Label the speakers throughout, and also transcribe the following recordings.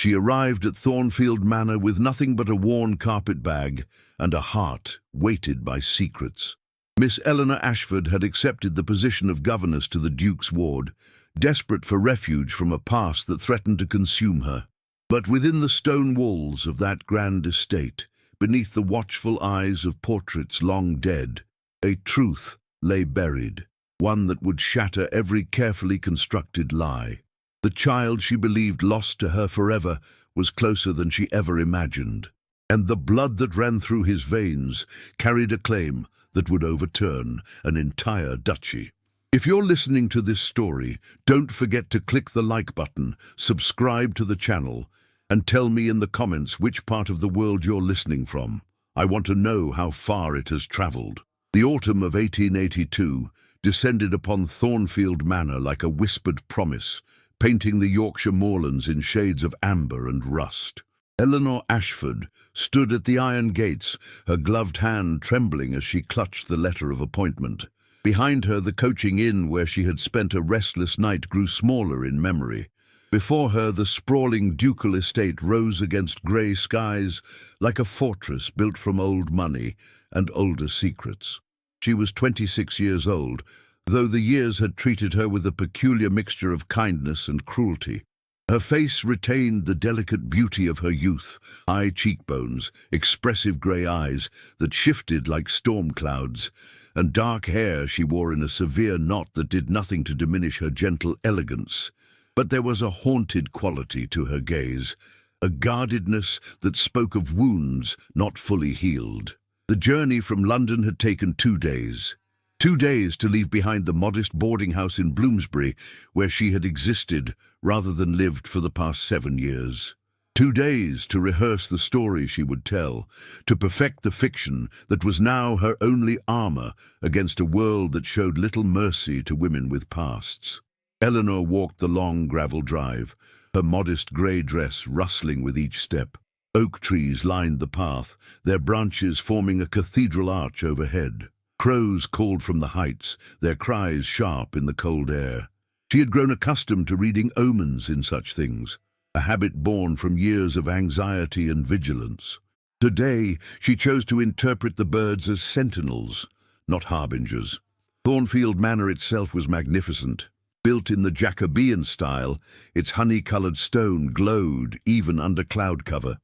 Speaker 1: She arrived at Thornfield Manor with nothing but a worn carpet bag and a heart weighted by secrets. Miss Eleanor Ashford had accepted the position of governess to the Duke's ward, desperate for refuge from a past that threatened to consume her. But within the stone walls of that grand estate, beneath the watchful eyes of portraits long dead, a truth lay buried, one that would shatter every carefully constructed lie. The child she believed lost to her forever was closer than she ever imagined, and the blood that ran through his veins carried a claim that would overturn an entire duchy. If you're listening to this story, don't forget to click the like button, subscribe to the channel, and tell me in the comments which part of the world you're listening from. I want to know how far it has traveled. The autumn of 1882 descended upon Thornfield Manor like a whispered promise, painting the Yorkshire moorlands in shades of amber and rust. Eleanor Ashford stood at the iron gates, her gloved hand trembling as she clutched the letter of appointment. Behind her, the coaching inn where she had spent a restless night grew smaller in memory. Before her, the sprawling ducal estate rose against grey skies like a fortress built from old money and older secrets. She was 26 years old, though the years had treated her with a peculiar mixture of kindness and cruelty. Her face retained the delicate beauty of her youth, high cheekbones, expressive grey eyes that shifted like storm clouds, and dark hair she wore in a severe knot that did nothing to diminish her gentle elegance. But there was a haunted quality to her gaze, a guardedness that spoke of wounds not fully healed. The journey from London had taken 2 days. 2 days to leave behind the modest boarding house in Bloomsbury, where she had existed rather than lived for the past 7 years. 2 days to rehearse the story she would tell, to perfect the fiction that was now her only armor against a world that showed little mercy to women with pasts. Eleanor walked the long gravel drive, her modest grey dress rustling with each step. Oak trees lined the path, their branches forming a cathedral arch overhead. Crows called from the heights, their cries sharp in the cold air. She had grown accustomed to reading omens in such things, a habit born from years of anxiety and vigilance. Today, she chose to interpret the birds as sentinels, not harbingers. Thornfield Manor itself was magnificent. Built in the Jacobean style, its honey-coloured stone glowed even under cloud cover.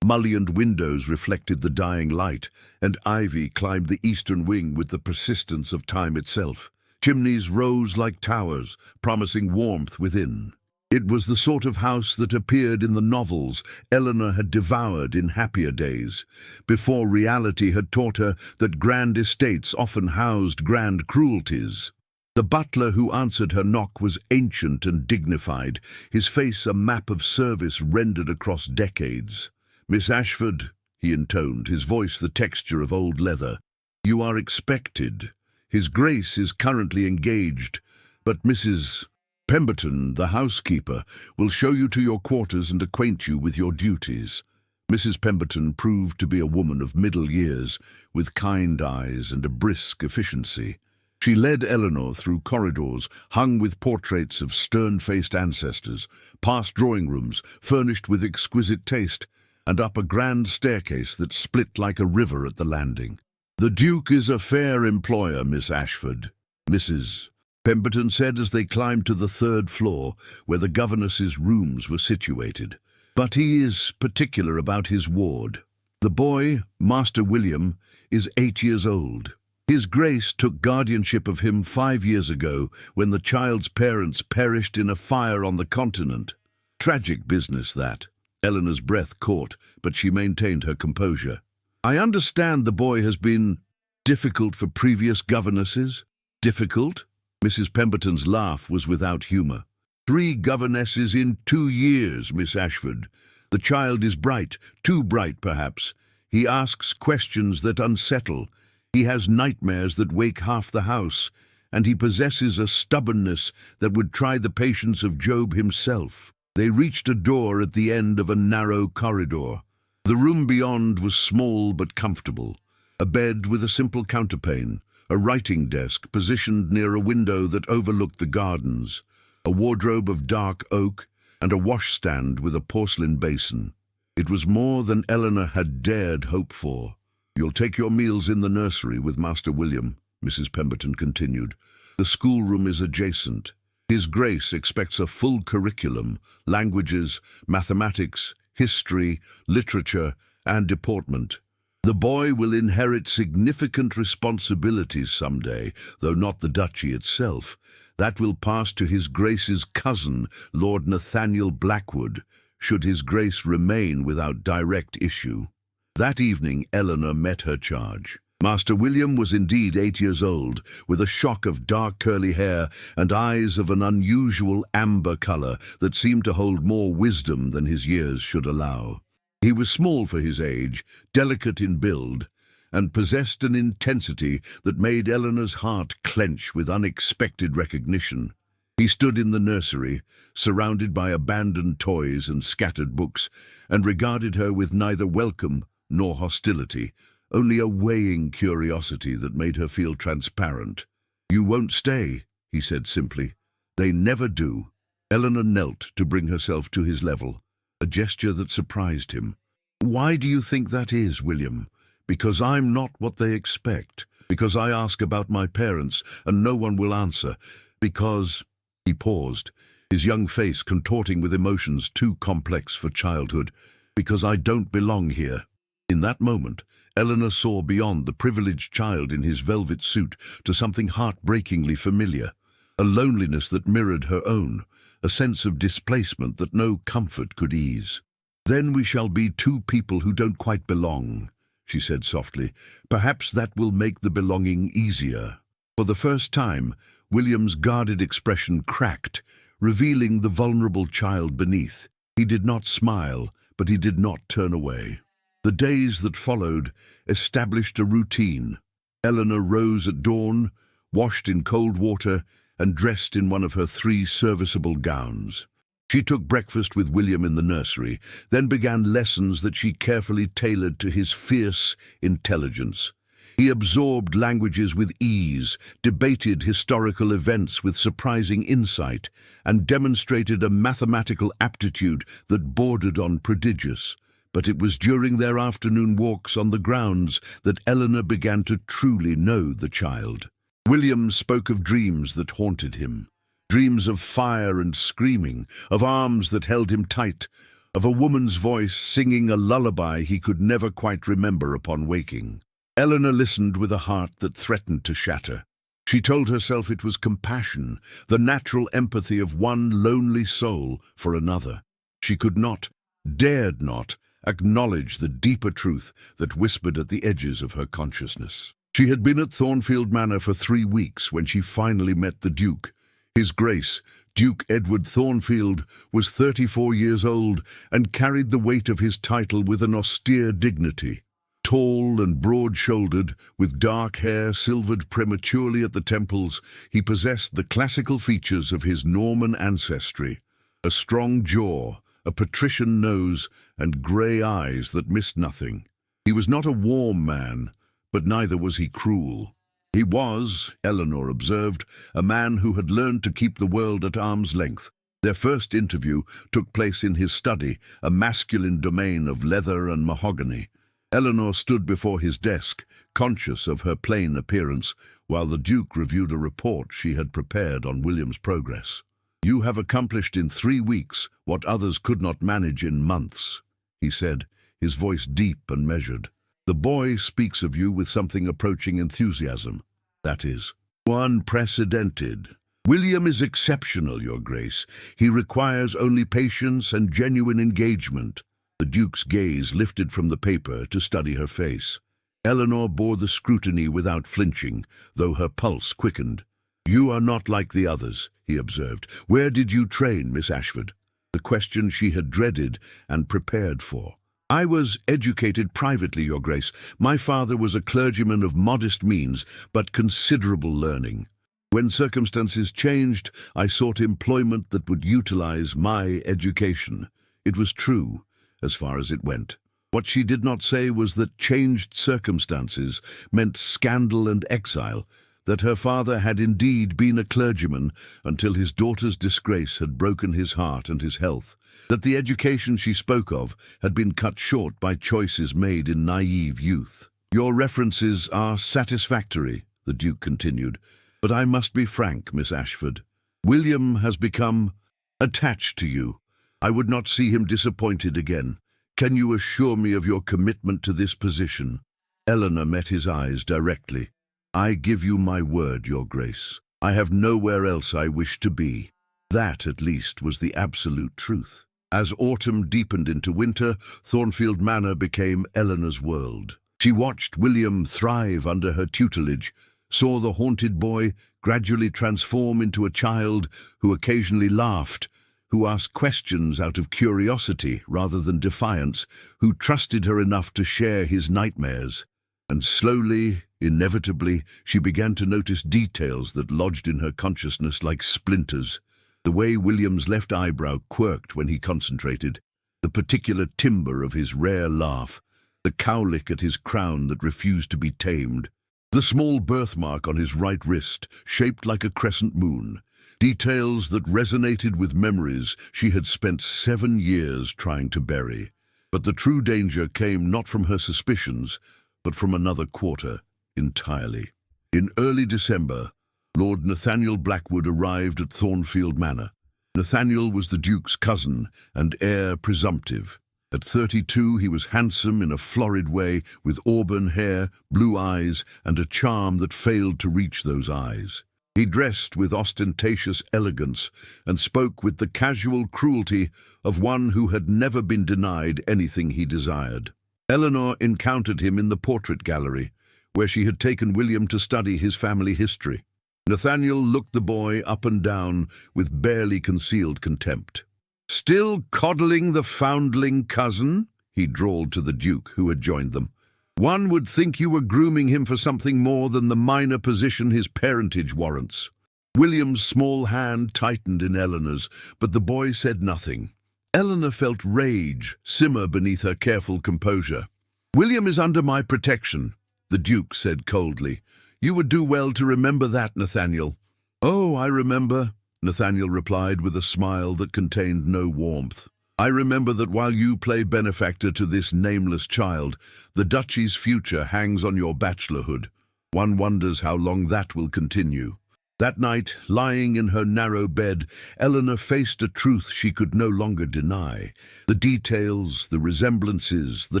Speaker 1: Mullioned windows reflected the dying light, and ivy climbed the eastern wing with the persistence of time itself. Chimneys rose like towers, promising warmth within. It was the sort of house that appeared in the novels Eleanor had devoured in happier days, before reality had taught her that grand estates often housed grand cruelties. The butler who answered her knock was ancient and dignified, his face a map of service rendered across decades. "Miss Ashford," he intoned, his voice the texture of old leather. "You are expected. His Grace is currently engaged, but Mrs. Pemberton, the housekeeper, will show you to your quarters and acquaint you with your duties." Mrs. Pemberton proved to be a woman of middle years, with kind eyes and a brisk efficiency. She led Eleanor through corridors hung with portraits of stern-faced ancestors, past drawing rooms furnished with exquisite taste, and up a grand staircase that split like a river at the landing. "The Duke is a fair employer, Miss Ashford," Mrs. Pemberton said as they climbed to the 3rd floor, where the governess's rooms were situated. "But he is particular about his ward. The boy, Master William, is 8 years old. His Grace took guardianship of him 5 years ago when the child's parents perished in a fire on the continent. Tragic business, that." Eleanor's breath caught, but she maintained her composure. "I understand the boy has been difficult for previous governesses." "Difficult?" Mrs. Pemberton's laugh was without humour. 3 governesses in 2 years, Miss Ashford. The child is bright, too bright perhaps. He asks questions that unsettle. He has nightmares that wake half the house, and he possesses a stubbornness that would try the patience of Job himself." They reached a door at the end of a narrow corridor. The room beyond was small but comfortable. A bed with a simple counterpane, a writing desk positioned near a window that overlooked the gardens, a wardrobe of dark oak, and a washstand with a porcelain basin. It was more than Eleanor had dared hope for. "You'll take your meals in the nursery with Master William," Mrs. Pemberton continued. "The schoolroom is adjacent. His Grace expects a full curriculum: languages, mathematics, history, literature, and deportment. The boy will inherit significant responsibilities someday, though not the duchy itself. That will pass to His Grace's cousin, Lord Nathaniel Blackwood, should His Grace remain without direct issue." That evening, Eleanor met her charge. Master William was indeed 8 years old, with a shock of dark curly hair and eyes of an unusual amber color that seemed to hold more wisdom than his years should allow. He was small for his age, delicate in build, and possessed an intensity that made Eleanor's heart clench with unexpected recognition. He stood in the nursery, surrounded by abandoned toys and scattered books, and regarded her with neither welcome nor hostility, only a weighing curiosity that made her feel transparent. "You won't stay," he said simply. "They never do." Eleanor knelt to bring herself to his level, a gesture that surprised him. "Why do you think that is, William?" "Because I'm not what they expect. Because I ask about my parents and no one will answer. Because—" He paused, his young face contorting with emotions too complex for childhood. "Because I don't belong here." In that moment, Eleanor saw beyond the privileged child in his velvet suit to something heartbreakingly familiar, a loneliness that mirrored her own, a sense of displacement that no comfort could ease. "Then we shall be two people who don't quite belong," she said softly. "Perhaps that will make the belonging easier." For the first time, William's guarded expression cracked, revealing the vulnerable child beneath. He did not smile, but he did not turn away. The days that followed established a routine. Eleanor rose at dawn, washed in cold water, and dressed in one of her 3 serviceable gowns. She took breakfast with William in the nursery, then began lessons that she carefully tailored to his fierce intelligence. He absorbed languages with ease, debated historical events with surprising insight, and demonstrated a mathematical aptitude that bordered on prodigious. But it was during their afternoon walks on the grounds that Eleanor began to truly know the child. William spoke of dreams that haunted him, dreams of fire and screaming, of arms that held him tight, of a woman's voice singing a lullaby he could never quite remember upon waking. Eleanor listened with a heart that threatened to shatter. She told herself it was compassion, the natural empathy of one lonely soul for another. She could not, dared not, acknowledge the deeper truth that whispered at the edges of her consciousness. She had been at Thornfield Manor for 3 weeks when she finally met the Duke. His Grace, Duke Edward Thornfield, was 34 years old and carried the weight of his title with an austere dignity. Tall and broad-shouldered, with dark hair silvered prematurely at the temples, he possessed the classical features of his Norman ancestry: a strong jaw, a patrician nose, and grey eyes that missed nothing. He was not a warm man, but neither was he cruel. He was, Eleanor observed, a man who had learned to keep the world at arm's length. Their first interview took place in his study, a masculine domain of leather and mahogany. Eleanor stood before his desk, conscious of her plain appearance, while the Duke reviewed a report she had prepared on William's progress. "You have accomplished in 3 weeks what others could not manage in months," he said, his voice deep and measured. "The boy speaks of you with something approaching enthusiasm. That is, unprecedented. William is exceptional, Your Grace. He requires only patience and genuine engagement." The Duke's gaze lifted from the paper to study her face. Eleanor bore the scrutiny without flinching, though her pulse quickened. "You are not like the others," he observed. "Where did you train, Miss Ashford?" The question she had dreaded and prepared for. "I was educated privately, Your Grace. My father was a clergyman of modest means, but considerable learning. When circumstances changed, I sought employment that would utilize my education." It was true, as far as it went. What she did not say was that changed circumstances meant scandal and exile, that her father had indeed been a clergyman until his daughter's disgrace had broken his heart and his health, that the education she spoke of had been cut short by choices made in naive youth. "Your references are satisfactory," the Duke continued, "but I must be frank, Miss Ashford. William has become attached to you. I would not see him disappointed again. Can you assure me of your commitment to this position?" Eleanor met his eyes directly. "I give you my word, Your Grace. I have nowhere else I wish to be." That, at least, was the absolute truth. As autumn deepened into winter, Thornfield Manor became Eleanor's world. She watched William thrive under her tutelage, saw the haunted boy gradually transform into a child who occasionally laughed, who asked questions out of curiosity rather than defiance, who trusted her enough to share his nightmares. And slowly, inevitably, she began to notice details that lodged in her consciousness like splinters. The way William's left eyebrow quirked when he concentrated, the particular timbre of his rare laugh, the cowlick at his crown that refused to be tamed, the small birthmark on his right wrist, shaped like a crescent moon, details that resonated with memories she had spent 7 years trying to bury. But the true danger came not from her suspicions, but from another quarter entirely. In early December, Lord Nathaniel Blackwood arrived at Thornfield Manor. Nathaniel was the Duke's cousin and heir presumptive. At 32, he was handsome in a florid way, with auburn hair, blue eyes, and a charm that failed to reach those eyes. He dressed with ostentatious elegance and spoke with the casual cruelty of one who had never been denied anything he desired. Eleanor encountered him in the portrait gallery, where she had taken William to study his family history. Nathaniel looked the boy up and down with barely concealed contempt. "Still coddling the foundling cousin?" he drawled to the Duke, who had joined them. "One would think you were grooming him for something more than the minor position his parentage warrants." William's small hand tightened in Eleanor's, but the boy said nothing. Eleanor felt rage simmer beneath her careful composure. "William is under my protection," the Duke said coldly. "You would do well to remember that, Nathaniel." "Oh, I remember," Nathaniel replied with a smile that contained no warmth. "I remember that while you play benefactor to this nameless child, the duchy's future hangs on your bachelorhood. One wonders how long that will continue." That night, lying in her narrow bed, Eleanor faced a truth she could no longer deny. The details, the resemblances, the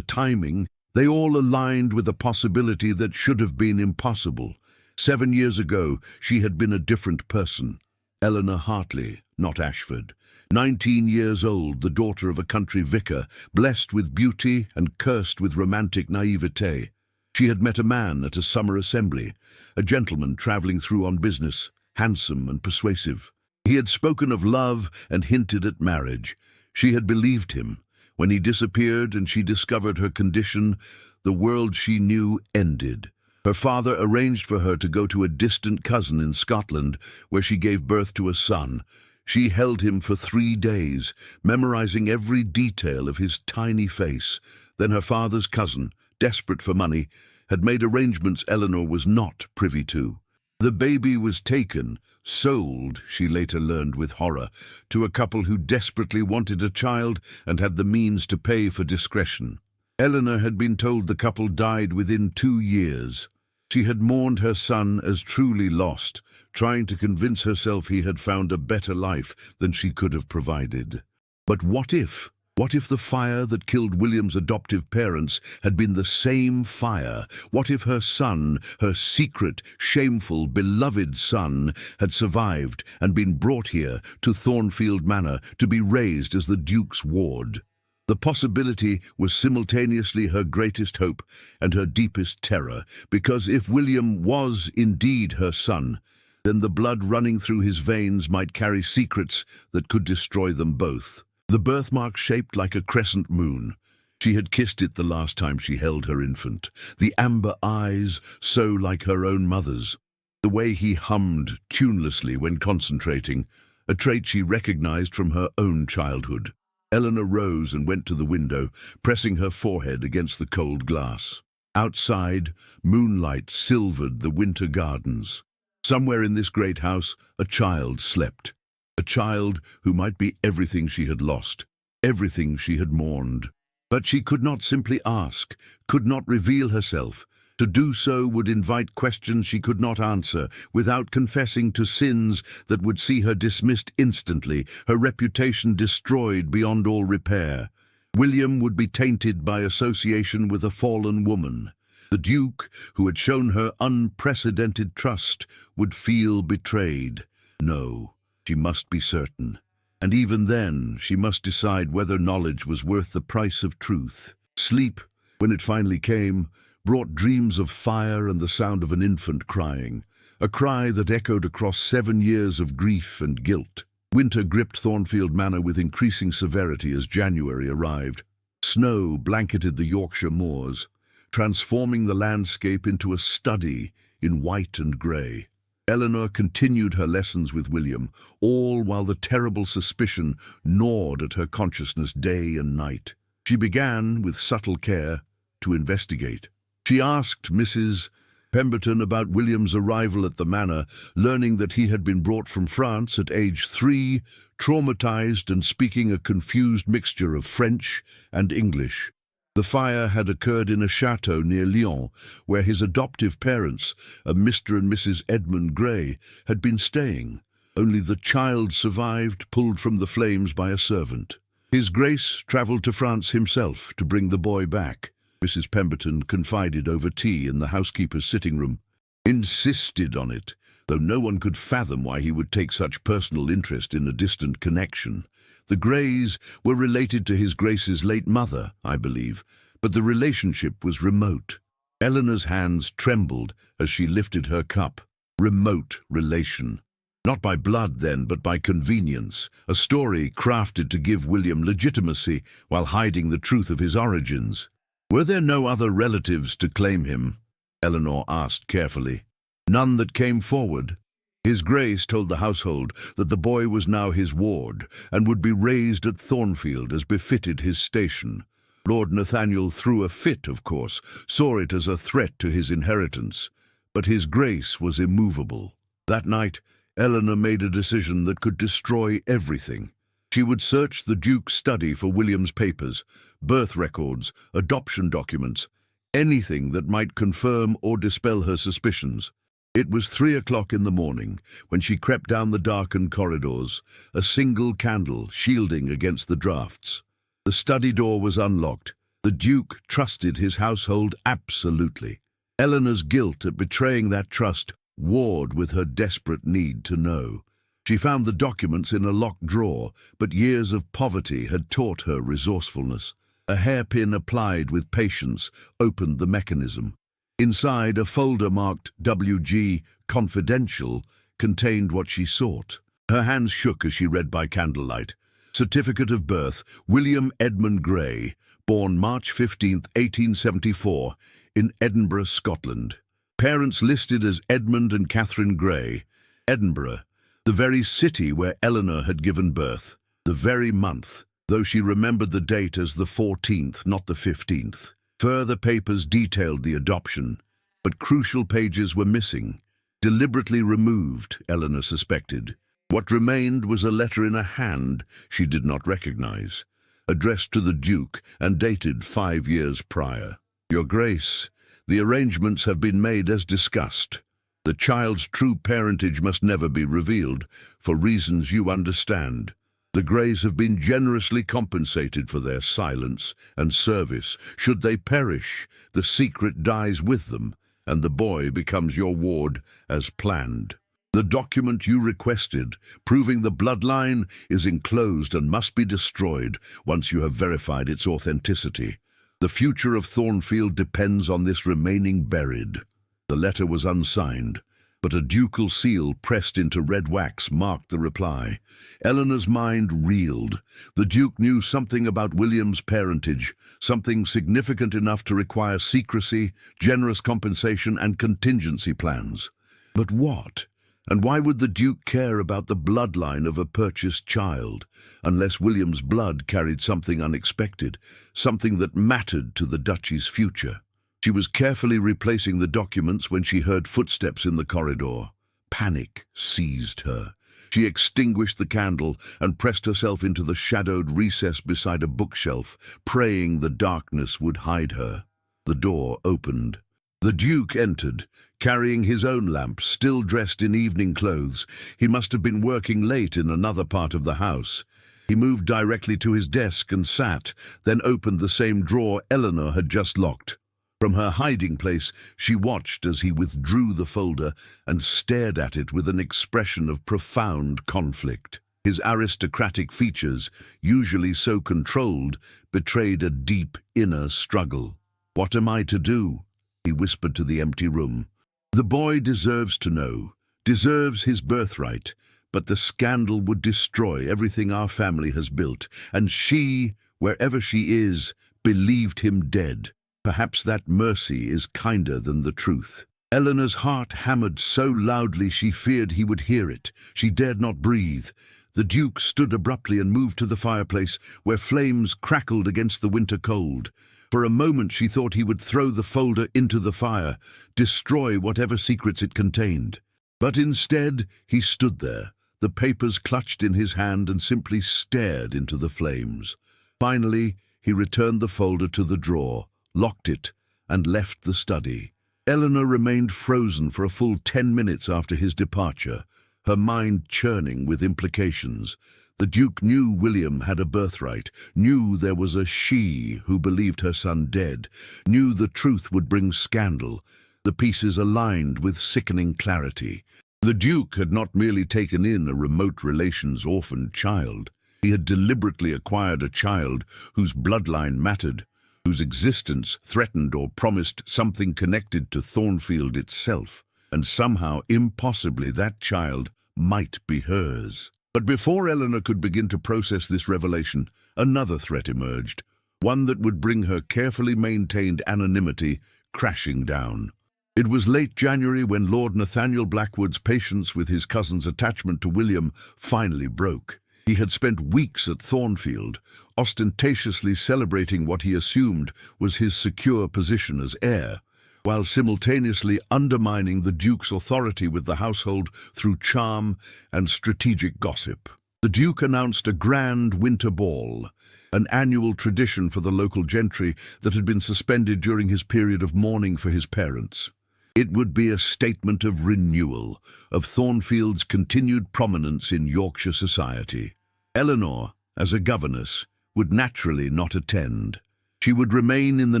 Speaker 1: timing, they all aligned with a possibility that should have been impossible. 7 years ago, she had been a different person. Eleanor Hartley, not Ashford. 19 years old, the daughter of a country vicar, blessed with beauty and cursed with romantic naivete. She had met a man at a summer assembly, a gentleman travelling through on business, handsome and persuasive. He had spoken of love and hinted at marriage. She had believed him. When he disappeared and she discovered her condition, the world she knew ended. Her father arranged for her to go to a distant cousin in Scotland, where she gave birth to a son. She held him for 3 days, memorizing every detail of his tiny face. Then her father's cousin, desperate for money, had made arrangements Eleanor was not privy to. The baby was taken, sold, she later learned with horror, to a couple who desperately wanted a child and had the means to pay for discretion. Eleanor had been told the couple died within 2 years. She had mourned her son as truly lost, trying to convince herself he had found a better life than she could have provided. But what if? What if the fire that killed William's adoptive parents had been the same fire? What if her son, her secret, shameful, beloved son, had survived and been brought here to Thornfield Manor to be raised as the Duke's ward? The possibility was simultaneously her greatest hope and her deepest terror, because if William was indeed her son, then the blood running through his veins might carry secrets that could destroy them both. The birthmark shaped like a crescent moon. She had kissed it the last time she held her infant. The amber eyes, so like her own mother's. The way he hummed tunelessly when concentrating, a trait she recognized from her own childhood. Eleanor rose and went to the window, pressing her forehead against the cold glass. Outside, moonlight silvered the winter gardens. Somewhere in this great house, a child slept. A child who might be everything she had lost, everything she had mourned. But she could not simply ask, could not reveal herself. To do so would invite questions she could not answer, without confessing to sins that would see her dismissed instantly, her reputation destroyed beyond all repair. William would be tainted by association with a fallen woman. The Duke, who had shown her unprecedented trust, would feel betrayed. No, she must be certain. And even then, she must decide whether knowledge was worth the price of truth. Sleep, when it finally came, brought dreams of fire and the sound of an infant crying, a cry that echoed across 7 years of grief and guilt. Winter gripped Thornfield Manor with increasing severity as January arrived. Snow blanketed the Yorkshire moors, transforming the landscape into a study in white and grey. Eleanor continued her lessons with William, all while the terrible suspicion gnawed at her consciousness day and night. She began, with subtle care, to investigate. She asked Mrs. Pemberton about William's arrival at the manor, learning that he had been brought from France at age 3, traumatized and speaking a confused mixture of French and English. The fire had occurred in a chateau near Lyon, where his adoptive parents, a Mr. and Mrs. Edmund Grey, had been staying. Only the child survived, pulled from the flames by a servant. His Grace travelled to France himself to bring the boy back, Mrs. Pemberton confided over tea in the housekeeper's sitting room. Insisted on it, though no one could fathom why he would take such personal interest in a distant connection. The Greys were related to his Grace's late mother, I believe, but the relationship was remote. Eleanor's hands trembled as she lifted her cup. Remote relation. Not by blood, then, but by convenience, a story crafted to give William legitimacy while hiding the truth of his origins. Were there no other relatives to claim him? Eleanor asked carefully. None that came forward. His Grace told the household that the boy was now his ward and would be raised at Thornfield as befitted his station. Lord Nathaniel threw a fit, of course, saw it as a threat to his inheritance. But his Grace was immovable. That night, Eleanor made a decision that could destroy everything. She would search the Duke's study for William's papers, birth records, adoption documents, anything that might confirm or dispel her suspicions. It was 3 o'clock in the morning when she crept down the darkened corridors, a single candle shielding against the drafts. The study door was unlocked. The Duke trusted his household absolutely. Eleanor's guilt at betraying that trust warred with her desperate need to know. She found the documents in a locked drawer, but years of poverty had taught her resourcefulness. A hairpin applied with patience opened the mechanism. Inside, a folder marked WG Confidential contained what she sought. Her hands shook as she read by candlelight. Certificate of birth, William Edmund Grey, born March 15, 1874, in Edinburgh, Scotland. Parents listed as Edmund and Catherine Grey. Edinburgh, the very city where Eleanor had given birth. The very month, though she remembered the date as the 14th, not the 15th. Further papers detailed the adoption, but crucial pages were missing. Deliberately removed, Eleanor suspected. What remained was a letter in a hand she did not recognize, addressed to the Duke and dated 5 years prior. Your Grace, the arrangements have been made as discussed. The child's true parentage must never be revealed, for reasons you understand. The Greys have been generously compensated for their silence and service. Should they perish, the secret dies with them, and the boy becomes your ward as planned. The document you requested, proving the bloodline, is enclosed and must be destroyed once you have verified its authenticity. The future of Thornfield depends on this remaining buried. The letter was unsigned, but a ducal seal pressed into red wax marked the reply. Eleanor's mind reeled. The Duke knew something about William's parentage, something significant enough to require secrecy, generous compensation, and contingency plans. But what? And why would the Duke care about the bloodline of a purchased child, unless William's blood carried something unexpected, something that mattered to the duchy's future? She was carefully replacing the documents when she heard footsteps in the corridor. Panic seized her. She extinguished the candle and pressed herself into the shadowed recess beside a bookshelf, praying the darkness would hide her. The door opened. The Duke entered, carrying his own lamp, still dressed in evening clothes. He must have been working late in another part of the house. He moved directly to his desk and sat, then opened the same drawer Eleanor had just locked. From her hiding place, she watched as he withdrew the folder and stared at it with an expression of profound conflict. His aristocratic features, usually so controlled, betrayed a deep inner struggle. "What am I to do?" he whispered to the empty room. "The boy deserves to know, deserves his birthright, but the scandal would destroy everything our family has built, and she, wherever she is, believed him dead. Perhaps that mercy is kinder than the truth." Eleanor's heart hammered so loudly she feared he would hear it. She dared not breathe. The Duke stood abruptly and moved to the fireplace, where flames crackled against the winter cold. For a moment she thought he would throw the folder into the fire, destroy whatever secrets it contained. But instead he stood there, the papers clutched in his hand, and simply stared into the flames. Finally, he returned the folder to the drawer, locked it, and left the study. Eleanor remained frozen for a full 10 minutes after his departure, her mind churning with implications. The Duke knew William had a birthright, knew there was a she who believed her son dead, knew the truth would bring scandal. The pieces aligned with sickening clarity. The Duke had not merely taken in a remote relations orphaned child. He had deliberately acquired a child whose bloodline mattered, whose existence threatened or promised something connected to Thornfield itself, and somehow, impossibly, that child might be hers. But before Eleanor could begin to process this revelation, another threat emerged, one that would bring her carefully maintained anonymity crashing down. It was late January when Lord Nathaniel Blackwood's patience with his cousin's attachment to William finally broke. He had spent weeks at Thornfield, ostentatiously celebrating what he assumed was his secure position as heir, while simultaneously undermining the Duke's authority with the household through charm and strategic gossip. The Duke announced a grand winter ball, an annual tradition for the local gentry that had been suspended during his period of mourning for his parents. It would be a statement of renewal, of Thornfield's continued prominence in Yorkshire society. Eleanor, as a governess, would naturally not attend. She would remain in the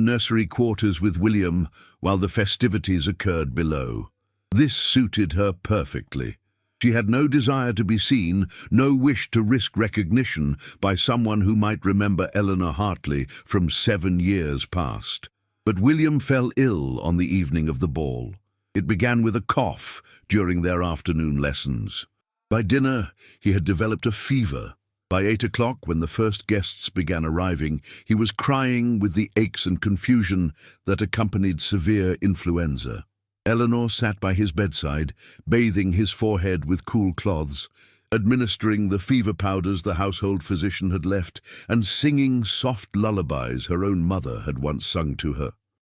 Speaker 1: nursery quarters with William while the festivities occurred below. This suited her perfectly. She had no desire to be seen, no wish to risk recognition by someone who might remember Eleanor Hartley from 7 years past. But William fell ill on the evening of the ball. It began with a cough during their afternoon lessons. By dinner, he had developed a fever. By 8 o'clock, when the first guests began arriving, he was crying with the aches and confusion that accompanied severe influenza. Eleanor sat by his bedside, bathing his forehead with cool cloths, administering the fever powders the household physician had left, and singing soft lullabies her own mother had once sung to her.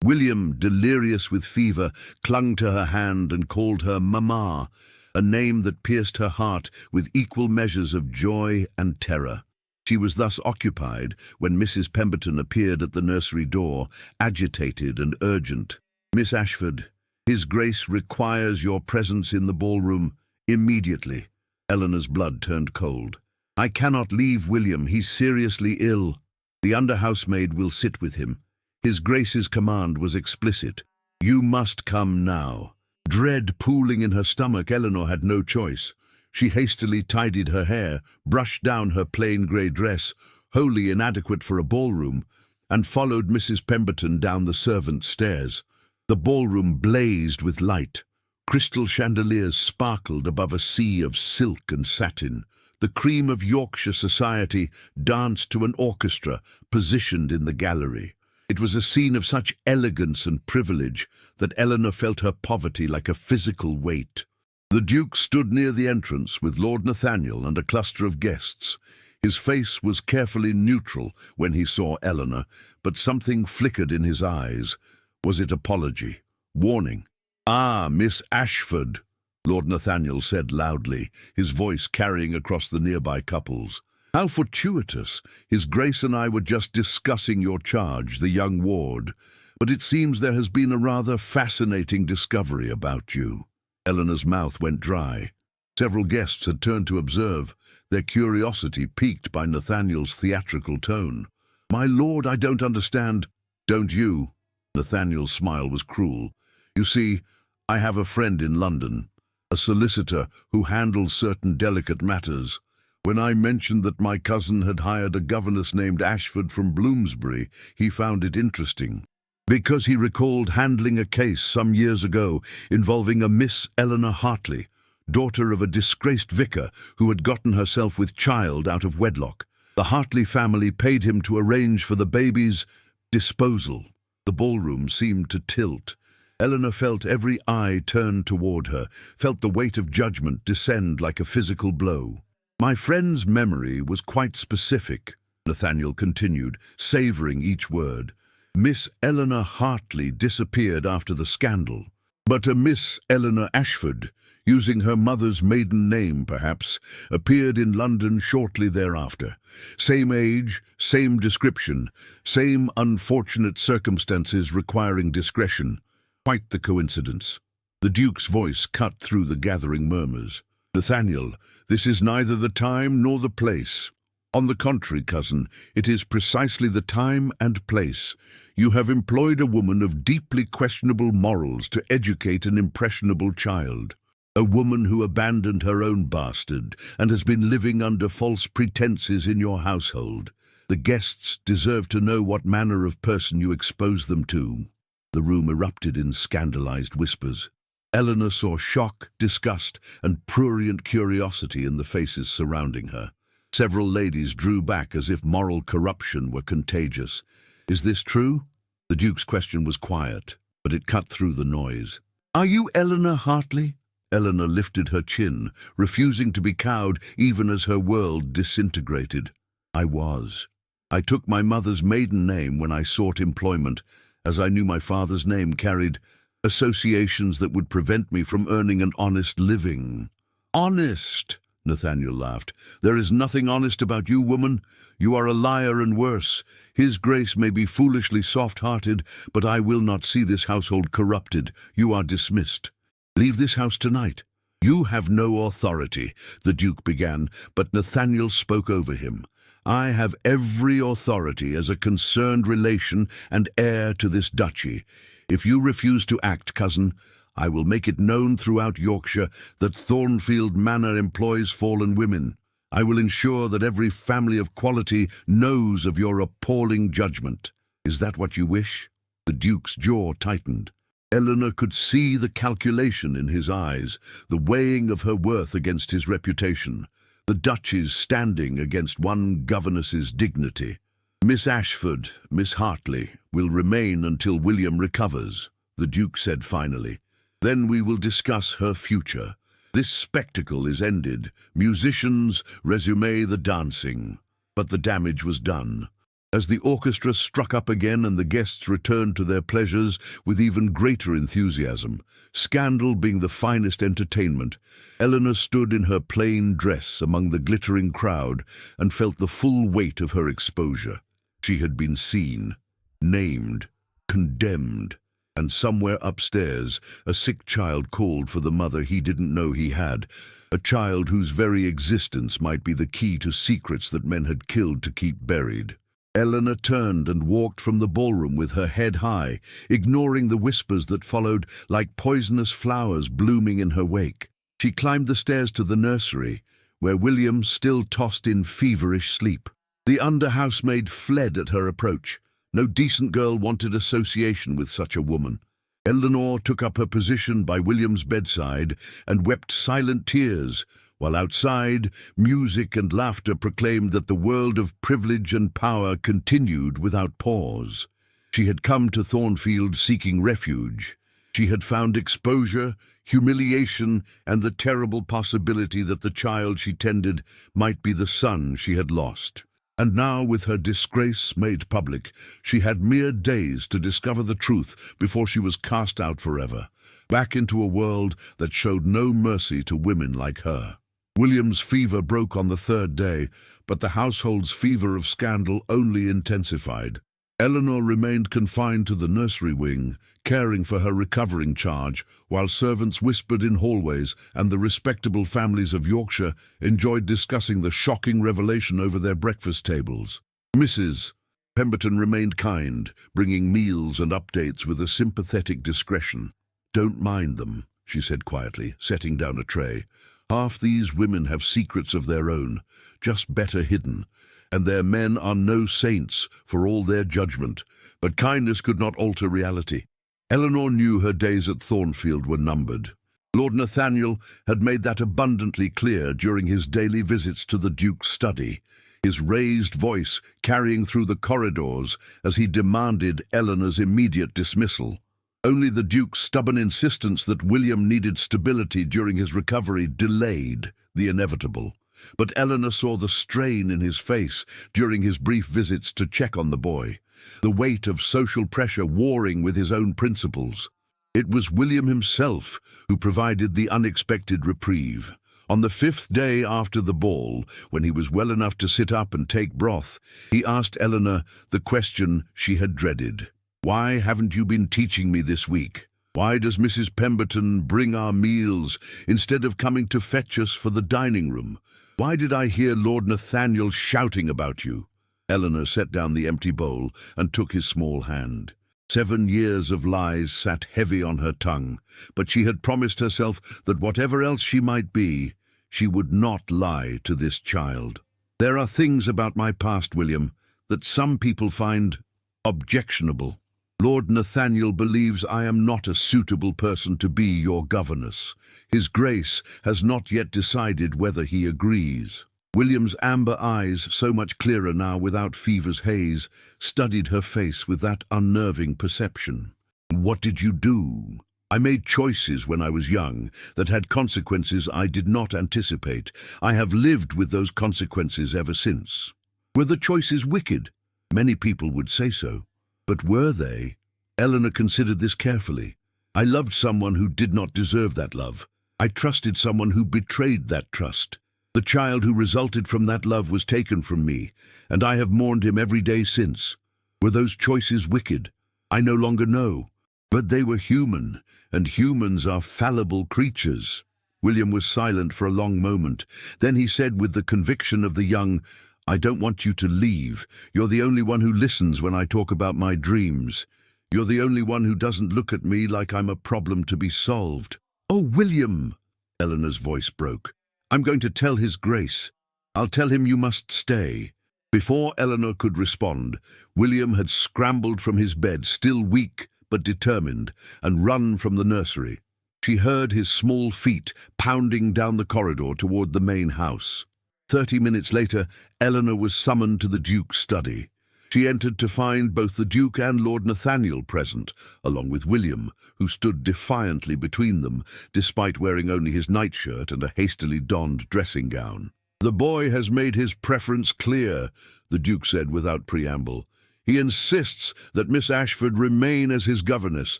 Speaker 1: William, delirious with fever, clung to her hand and called her Mamma, a name that pierced her heart with equal measures of joy and terror. She was thus occupied when Mrs. Pemberton appeared at the nursery door, agitated and urgent. "Miss Ashford, His Grace requires your presence in the ballroom immediately." Eleanor's blood turned cold. "I cannot leave William. He's seriously ill. The under-housemaid will sit with him." His Grace's command was explicit. "You must come now." Dread pooling in her stomach, Eleanor had no choice. She hastily tidied her hair, brushed down her plain grey dress, wholly inadequate for a ballroom, and followed Mrs. Pemberton down the servants' stairs. The ballroom blazed with light. Crystal chandeliers sparkled above a sea of silk and satin. The cream of Yorkshire society danced to an orchestra positioned in the gallery. It was a scene of such elegance and privilege that Eleanor felt her poverty like a physical weight. The Duke stood near the entrance with Lord Nathaniel and a cluster of guests. His face was carefully neutral when he saw Eleanor, but something flickered in his eyes. Was it apology? Warning? "Ah, Miss Ashford." Lord Nathaniel said loudly, his voice carrying across the nearby couples. "How fortuitous! His Grace and I were just discussing your charge, the young ward. But it seems there has been a rather fascinating discovery about you." Eleanor's mouth went dry. Several guests had turned to observe, their curiosity piqued by Nathaniel's theatrical tone. "My lord, I don't understand." "Don't you?" Nathaniel's smile was cruel. "You see, I have a friend in London, a solicitor who handles certain delicate matters. When I mentioned that my cousin had hired a governess named Ashford from Bloomsbury, he found it interesting, because he recalled handling a case some years ago involving a Miss Eleanor Hartley, daughter of a disgraced vicar who had gotten herself with child out of wedlock. The Hartley family paid him to arrange for the baby's disposal." The ballroom seemed to tilt. Eleanor felt every eye turn toward her, felt the weight of judgment descend like a physical blow. "My friend's memory was quite specific," Nathaniel continued, savoring each word. "Miss Eleanor Hartley disappeared after the scandal, but a Miss Eleanor Ashford, using her mother's maiden name perhaps, appeared in London shortly thereafter. Same age, same description, same unfortunate circumstances requiring discretion. Quite the coincidence." The Duke's voice cut through the gathering murmurs. "Nathaniel, this is neither the time nor the place. On the contrary, cousin, it is precisely the time and place. You have employed a woman of deeply questionable morals to educate an impressionable child. A woman who abandoned her own bastard and has been living under false pretenses in your household. The guests deserve to know what manner of person you expose them to." The room erupted in scandalized whispers. Eleanor saw shock, disgust, and prurient curiosity in the faces surrounding her. Several ladies drew back as if moral corruption were contagious. "Is this true?" The Duke's question was quiet, but it cut through the noise. "Are you Eleanor Hartley?" Eleanor lifted her chin, refusing to be cowed even as her world disintegrated. "I was. I took my mother's maiden name when I sought employment, as I knew my father's name carried associations that would prevent me from earning an honest living." "Honest?" Nathaniel laughed. "There is nothing honest about you, woman. You are a liar and worse. His Grace may be foolishly soft-hearted, but I will not see this household corrupted. You are dismissed. Leave this house tonight." "You have no authority," the Duke began, but Nathaniel spoke over him. "I have every authority as a concerned relation and heir to this duchy. If you refuse to act, cousin, I will make it known throughout Yorkshire that Thornfield Manor employs fallen women. I will ensure that every family of quality knows of your appalling judgment. Is that what you wish?" The Duke's jaw tightened. Eleanor could see the calculation in his eyes, the weighing of her worth against his reputation, the duchy's standing against one governess's dignity. "Miss Ashford, Miss Hartley, will remain until William recovers," the Duke said finally. "Then we will discuss her future. This spectacle is ended. Musicians, resume the dancing." But the damage was done. As the orchestra struck up again and the guests returned to their pleasures with even greater enthusiasm, scandal being the finest entertainment, Eleanor stood in her plain dress among the glittering crowd and felt the full weight of her exposure. She had been seen, named, condemned, and somewhere upstairs a sick child called for the mother he didn't know he had, a child whose very existence might be the key to secrets that men had killed to keep buried. Eleanor turned and walked from the ballroom with her head high, ignoring the whispers that followed like poisonous flowers blooming in her wake. She climbed the stairs to the nursery, where William still tossed in feverish sleep. The under-housemaid fled at her approach. No decent girl wanted association with such a woman. Eleanor took up her position by William's bedside and wept silent tears, while outside, music and laughter proclaimed that the world of privilege and power continued without pause. She had come to Thornfield seeking refuge. She had found exposure, humiliation, and the terrible possibility that the child she tended might be the son she had lost. And now, with her disgrace made public, she had mere days to discover the truth before she was cast out forever, back into a world that showed no mercy to women like her. William's fever broke on the third day, but the household's fever of scandal only intensified. Eleanor remained confined to the nursery wing, caring for her recovering charge, while servants whispered in hallways and the respectable families of Yorkshire enjoyed discussing the shocking revelation over their breakfast tables. Mrs. Pemberton remained kind, bringing meals and updates with a sympathetic discretion. "Don't mind them," she said quietly, setting down a tray. "Half these women have secrets of their own, just better hidden, and their men are no saints for all their judgment, but kindness could not alter reality." Eleanor knew her days at Thornfield were numbered. Lord Nathaniel had made that abundantly clear during his daily visits to the Duke's study, his raised voice carrying through the corridors as he demanded Eleanor's immediate dismissal. Only the Duke's stubborn insistence that William needed stability during his recovery delayed the inevitable. But Eleanor saw the strain in his face during his brief visits to check on the boy, the weight of social pressure warring with his own principles. It was William himself who provided the unexpected reprieve. On the 5th day after the ball, when he was well enough to sit up and take broth, he asked Eleanor the question she had dreaded. "Why haven't you been teaching me this week? Why does Mrs. Pemberton bring our meals instead of coming to fetch us for the dining room? Why did I hear Lord Nathaniel shouting about you?" Eleanor set down the empty bowl and took his small hand. 7 years of lies sat heavy on her tongue, but she had promised herself that whatever else she might be, she would not lie to this child. "There are things about my past, William, that some people find objectionable. Lord Nathaniel believes I am not a suitable person to be your governess. His Grace has not yet decided whether he agrees." William's amber eyes, so much clearer now without fever's haze, studied her face with that unnerving perception. "What did you do?" "I made choices when I was young that had consequences I did not anticipate. I have lived with those consequences ever since." "Were the choices wicked?" "Many people would say so. But were they?" Eleanor considered this carefully. "I loved someone who did not deserve that love. I trusted someone who betrayed that trust. The child who resulted from that love was taken from me, and I have mourned him every day since. Were those choices wicked? I no longer know. But they were human, and humans are fallible creatures." William was silent for a long moment. Then he said with the conviction of the young, "I don't want you to leave. You're the only one who listens when I talk about my dreams. You're the only one who doesn't look at me like I'm a problem to be solved." "Oh, William!" Eleanor's voice broke. "I'm going to tell His Grace. I'll tell him you must stay." Before Eleanor could respond, William had scrambled from his bed, still weak but determined, and run from the nursery. She heard his small feet pounding down the corridor toward the main house. 30 minutes later, Eleanor was summoned to the Duke's study. She entered to find both the Duke and Lord Nathaniel present, along with William, who stood defiantly between them, despite wearing only his nightshirt and a hastily donned dressing gown. "The boy has made his preference clear," the Duke said without preamble. "He insists that Miss Ashford remain as his governess,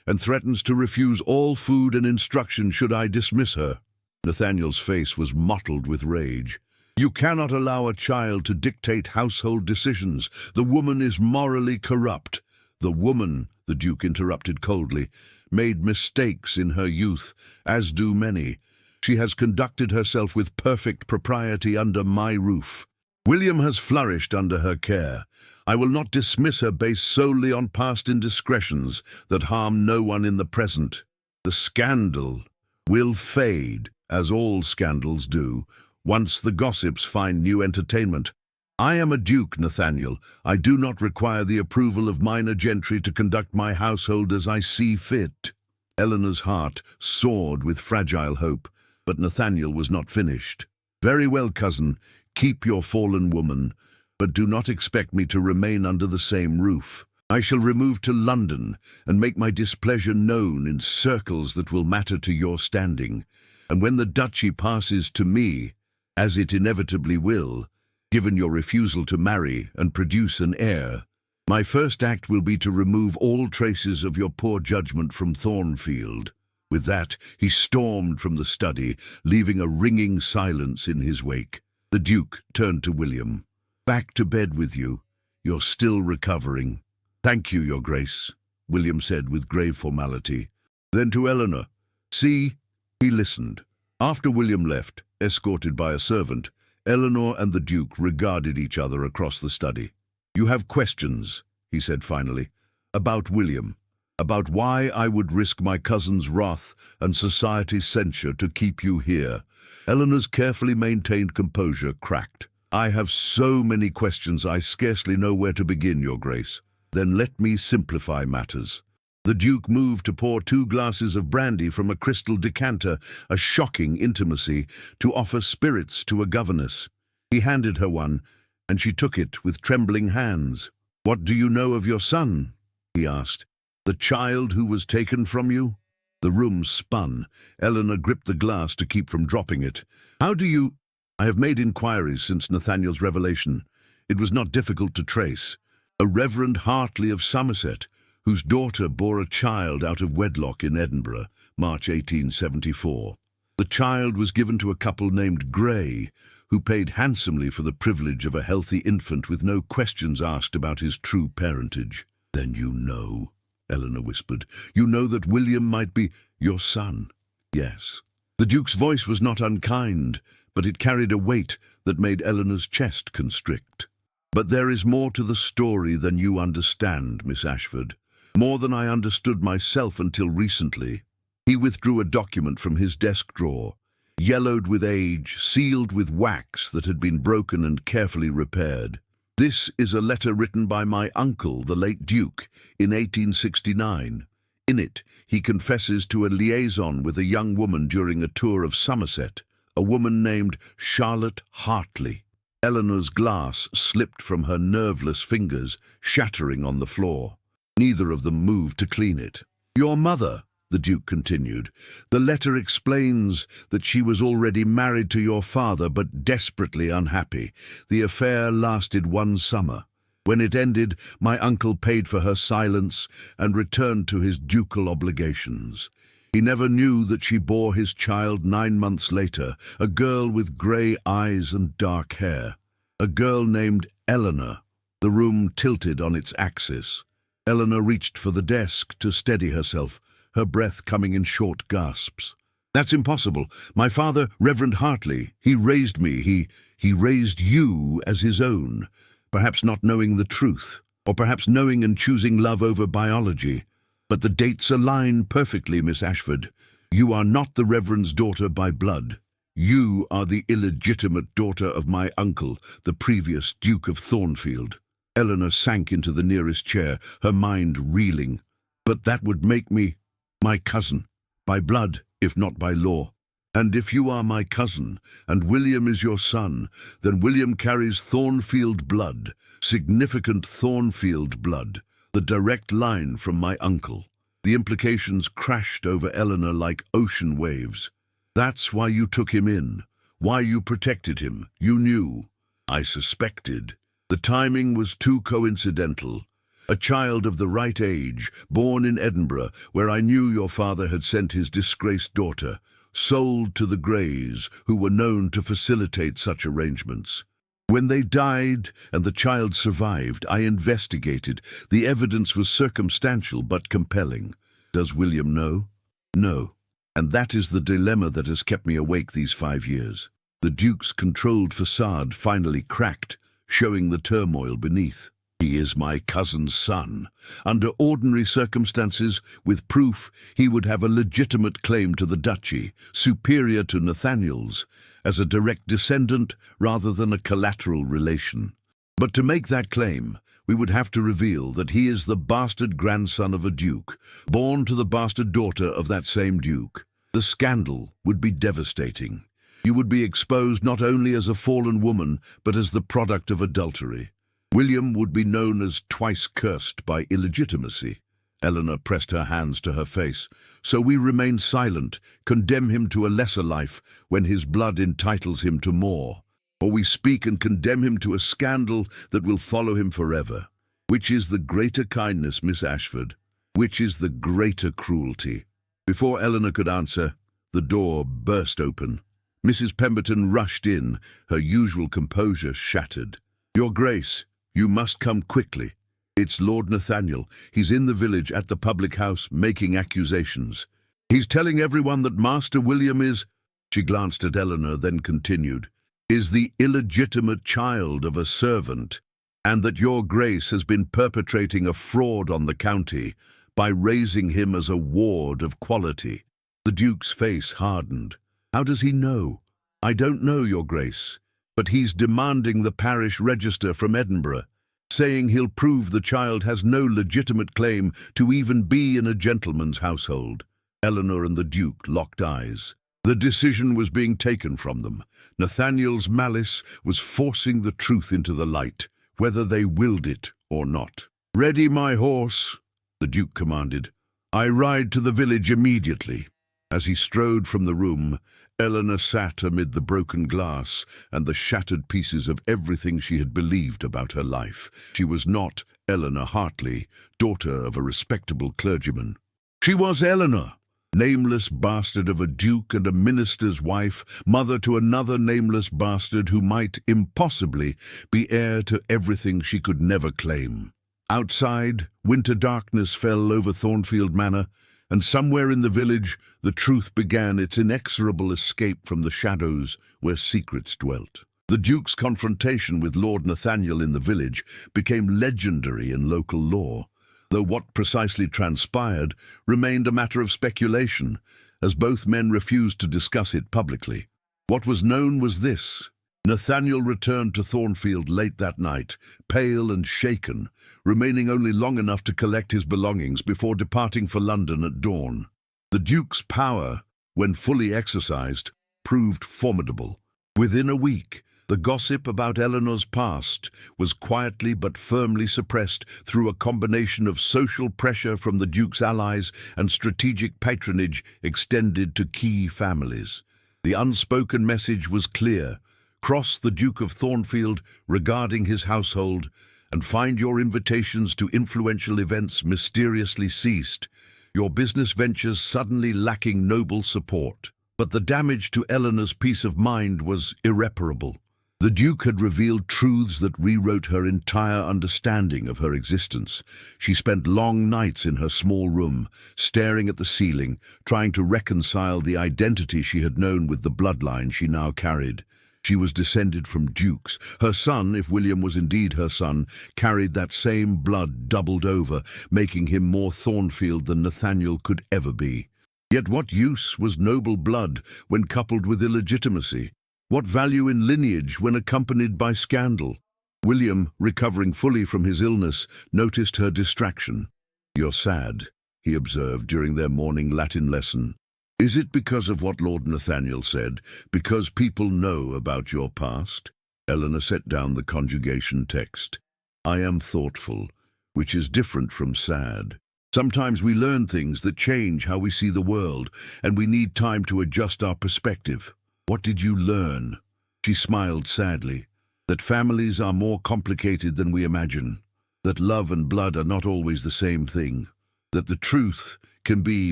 Speaker 1: and threatens to refuse all food and instruction should I dismiss her." Nathaniel's face was mottled with rage. "You cannot allow a child to dictate household decisions. The woman is morally corrupt." "The woman," the Duke interrupted coldly, "made mistakes in her youth, as do many. She has conducted herself with perfect propriety under my roof. William has flourished under her care. I will not dismiss her based solely on past indiscretions that harm no one in the present. The scandal will fade, as all scandals do, once the gossips find new entertainment. I am a duke, Nathaniel. I do not require the approval of minor gentry to conduct my household as I see fit." Eleanor's heart soared with fragile hope, but Nathaniel was not finished. "Very well, cousin, keep your fallen woman, but do not expect me to remain under the same roof. I shall remove to London and make my displeasure known in circles that will matter to your standing. And when the duchy passes to me, as it inevitably will, given your refusal to marry and produce an heir. My first act will be to remove all traces of your poor judgment from Thornfield." With that, he stormed from the study, leaving a ringing silence in his wake. The Duke turned to William. "Back to bed with you. You're still recovering." "Thank you, Your Grace," William said with grave formality. Then to Eleanor, "See?" He listened. After William left, escorted by a servant, Eleanor and the Duke regarded each other across the study. "You have questions," he said finally, "about William, about why I would risk my cousin's wrath and society's censure to keep you here." Eleanor's carefully maintained composure cracked. "I have so many questions I scarcely know where to begin, Your Grace." "Then let me simplify matters." The Duke moved to pour 2 glasses of brandy from a crystal decanter, a shocking intimacy, to offer spirits to a governess. He handed her one, and she took it with trembling hands. "What do you know of your son?" he asked. "The child who was taken from you?" The room spun. Eleanor gripped the glass to keep from dropping it. "How do you—" "I have made inquiries since Nathaniel's revelation. It was not difficult to trace. A Reverend Hartley of Somerset, whose daughter bore a child out of wedlock in Edinburgh, March 1874. The child was given to a couple named Gray, who paid handsomely for the privilege of a healthy infant with no questions asked about his true parentage." "Then you know," Eleanor whispered. "You know that William might be your son?" "Yes." The Duke's voice was not unkind, but it carried a weight that made Eleanor's chest constrict. "But there is more to the story than you understand, Miss Ashford. More than I understood myself until recently." He withdrew a document from his desk drawer, yellowed with age, sealed with wax that had been broken and carefully repaired. "This is a letter written by my uncle, the late Duke, in 1869. In it, he confesses to a liaison with a young woman during a tour of Somerset, a woman named Charlotte Hartley." Eleanor's glass slipped from her nerveless fingers, shattering on the floor. Neither of them moved to clean it. "Your mother," the Duke continued. "The letter explains that she was already married to your father, but desperately unhappy. The affair lasted 1 summer. When it ended, my uncle paid for her silence and returned to his ducal obligations. He never knew that she bore his child 9 months later, a girl with grey eyes and dark hair. A girl named Eleanor." The room tilted on its axis. Eleanor reached for the desk to steady herself, her breath coming in short gasps. "That's impossible. My father, Reverend Hartley, he raised me. He raised you as his own, perhaps not knowing the truth, or perhaps knowing and choosing love over biology. But the dates align perfectly, Miss Ashford. You are not the Reverend's daughter by blood. You are the illegitimate daughter of my uncle, the previous Duke of Thornfield." Eleanor sank into the nearest chair, her mind reeling. "But that would make me my cousin, by blood, if not by law. And if you are my cousin, and William is your son, then William carries Thornfield blood, significant Thornfield blood, the direct line from my uncle." The implications crashed over Eleanor like ocean waves. "That's why you took him in, why you protected him. You knew." "I suspected. The timing was too coincidental. A child of the right age, born in Edinburgh, where I knew your father had sent his disgraced daughter, sold to the Greys, who were known to facilitate such arrangements. When they died and the child survived, I investigated. The evidence was circumstantial but compelling. Does William know?" "No. And that is the dilemma that has kept me awake these 5 years." The Duke's controlled facade finally cracked, showing the turmoil beneath. "He is my cousin's son. Under ordinary circumstances, with proof, he would have a legitimate claim to the duchy, superior to Nathaniel's, as a direct descendant rather than a collateral relation. But to make that claim, we would have to reveal that he is the bastard grandson of a duke, born to the bastard daughter of that same duke. The scandal would be devastating. You would be exposed not only as a fallen woman, but as the product of adultery. William would be known as twice cursed by illegitimacy." Eleanor pressed her hands to her face. "So we remain silent, condemn him to a lesser life when his blood entitles him to more." or we speak and condemn him to a scandal that will follow him forever. Which is the greater kindness, Miss Ashford? Which is the greater cruelty?" Before Eleanor could answer, the door burst open. Mrs. Pemberton rushed in, her usual composure shattered. "Your Grace, you must come quickly. It's Lord Nathaniel. He's in the village at the public house making accusations. He's telling everyone that Master William is—" She glanced at Eleanor, then continued, "is the illegitimate child of a servant, and that your Grace has been perpetrating a fraud on the county by raising him as a ward of quality." The Duke's face hardened. "How does he know?" "I don't know, your Grace, but he's demanding the parish register from Edinburgh, saying he'll prove the child has no legitimate claim to even be in a gentleman's household." Eleanor and the Duke locked eyes. The decision was being taken from them. Nathaniel's malice was forcing the truth into the light, whether they willed it or not. "Ready my horse," the Duke commanded. "I ride to the village immediately." As he strode from the room, Eleanor sat amid the broken glass and the shattered pieces of everything she had believed about her life. She was not Eleanor Hartley, daughter of a respectable clergyman. She was Eleanor, nameless bastard of a duke and a minister's wife, mother to another nameless bastard who might impossibly be heir to everything she could never claim. Outside, winter darkness fell over Thornfield Manor, and somewhere in the village the truth began its inexorable escape from the shadows where secrets dwelt. The Duke's confrontation with Lord Nathaniel in the village became legendary in local lore, though what precisely transpired remained a matter of speculation, as both men refused to discuss it publicly. What was known was this: Nathaniel returned to Thornfield late that night, pale and shaken, remaining only long enough to collect his belongings before departing for London at dawn. The Duke's power, when fully exercised, proved formidable. Within a week, the gossip about Eleanor's past was quietly but firmly suppressed through a combination of social pressure from the Duke's allies and strategic patronage extended to key families. The unspoken message was clear: cross the Duke of Thornfield regarding his household, and find your invitations to influential events mysteriously ceased, your business ventures suddenly lacking noble support. But the damage to Eleanor's peace of mind was irreparable. The Duke had revealed truths that rewrote her entire understanding of her existence. She spent long nights in her small room, staring at the ceiling, trying to reconcile the identity she had known with the bloodline she now carried. She was descended from dukes. Her son, if William was indeed her son, carried that same blood doubled over, making him more Thornfield than Nathaniel could ever be. Yet what use was noble blood when coupled with illegitimacy? What value in lineage when accompanied by scandal? William, recovering fully from his illness, noticed her distraction. "You're sad," he observed during their morning Latin lesson. "Is it because of what Lord Nathaniel said? Because people know about your past?" Eleanor set down the conjugation text. "I am thoughtful," which is different from sad. Sometimes we learn things that change how we see the world, and we need time to adjust our perspective. "What did you learn?" She smiled sadly. "That families are more complicated than we imagine. That love and blood are not always the same thing. That the truth can be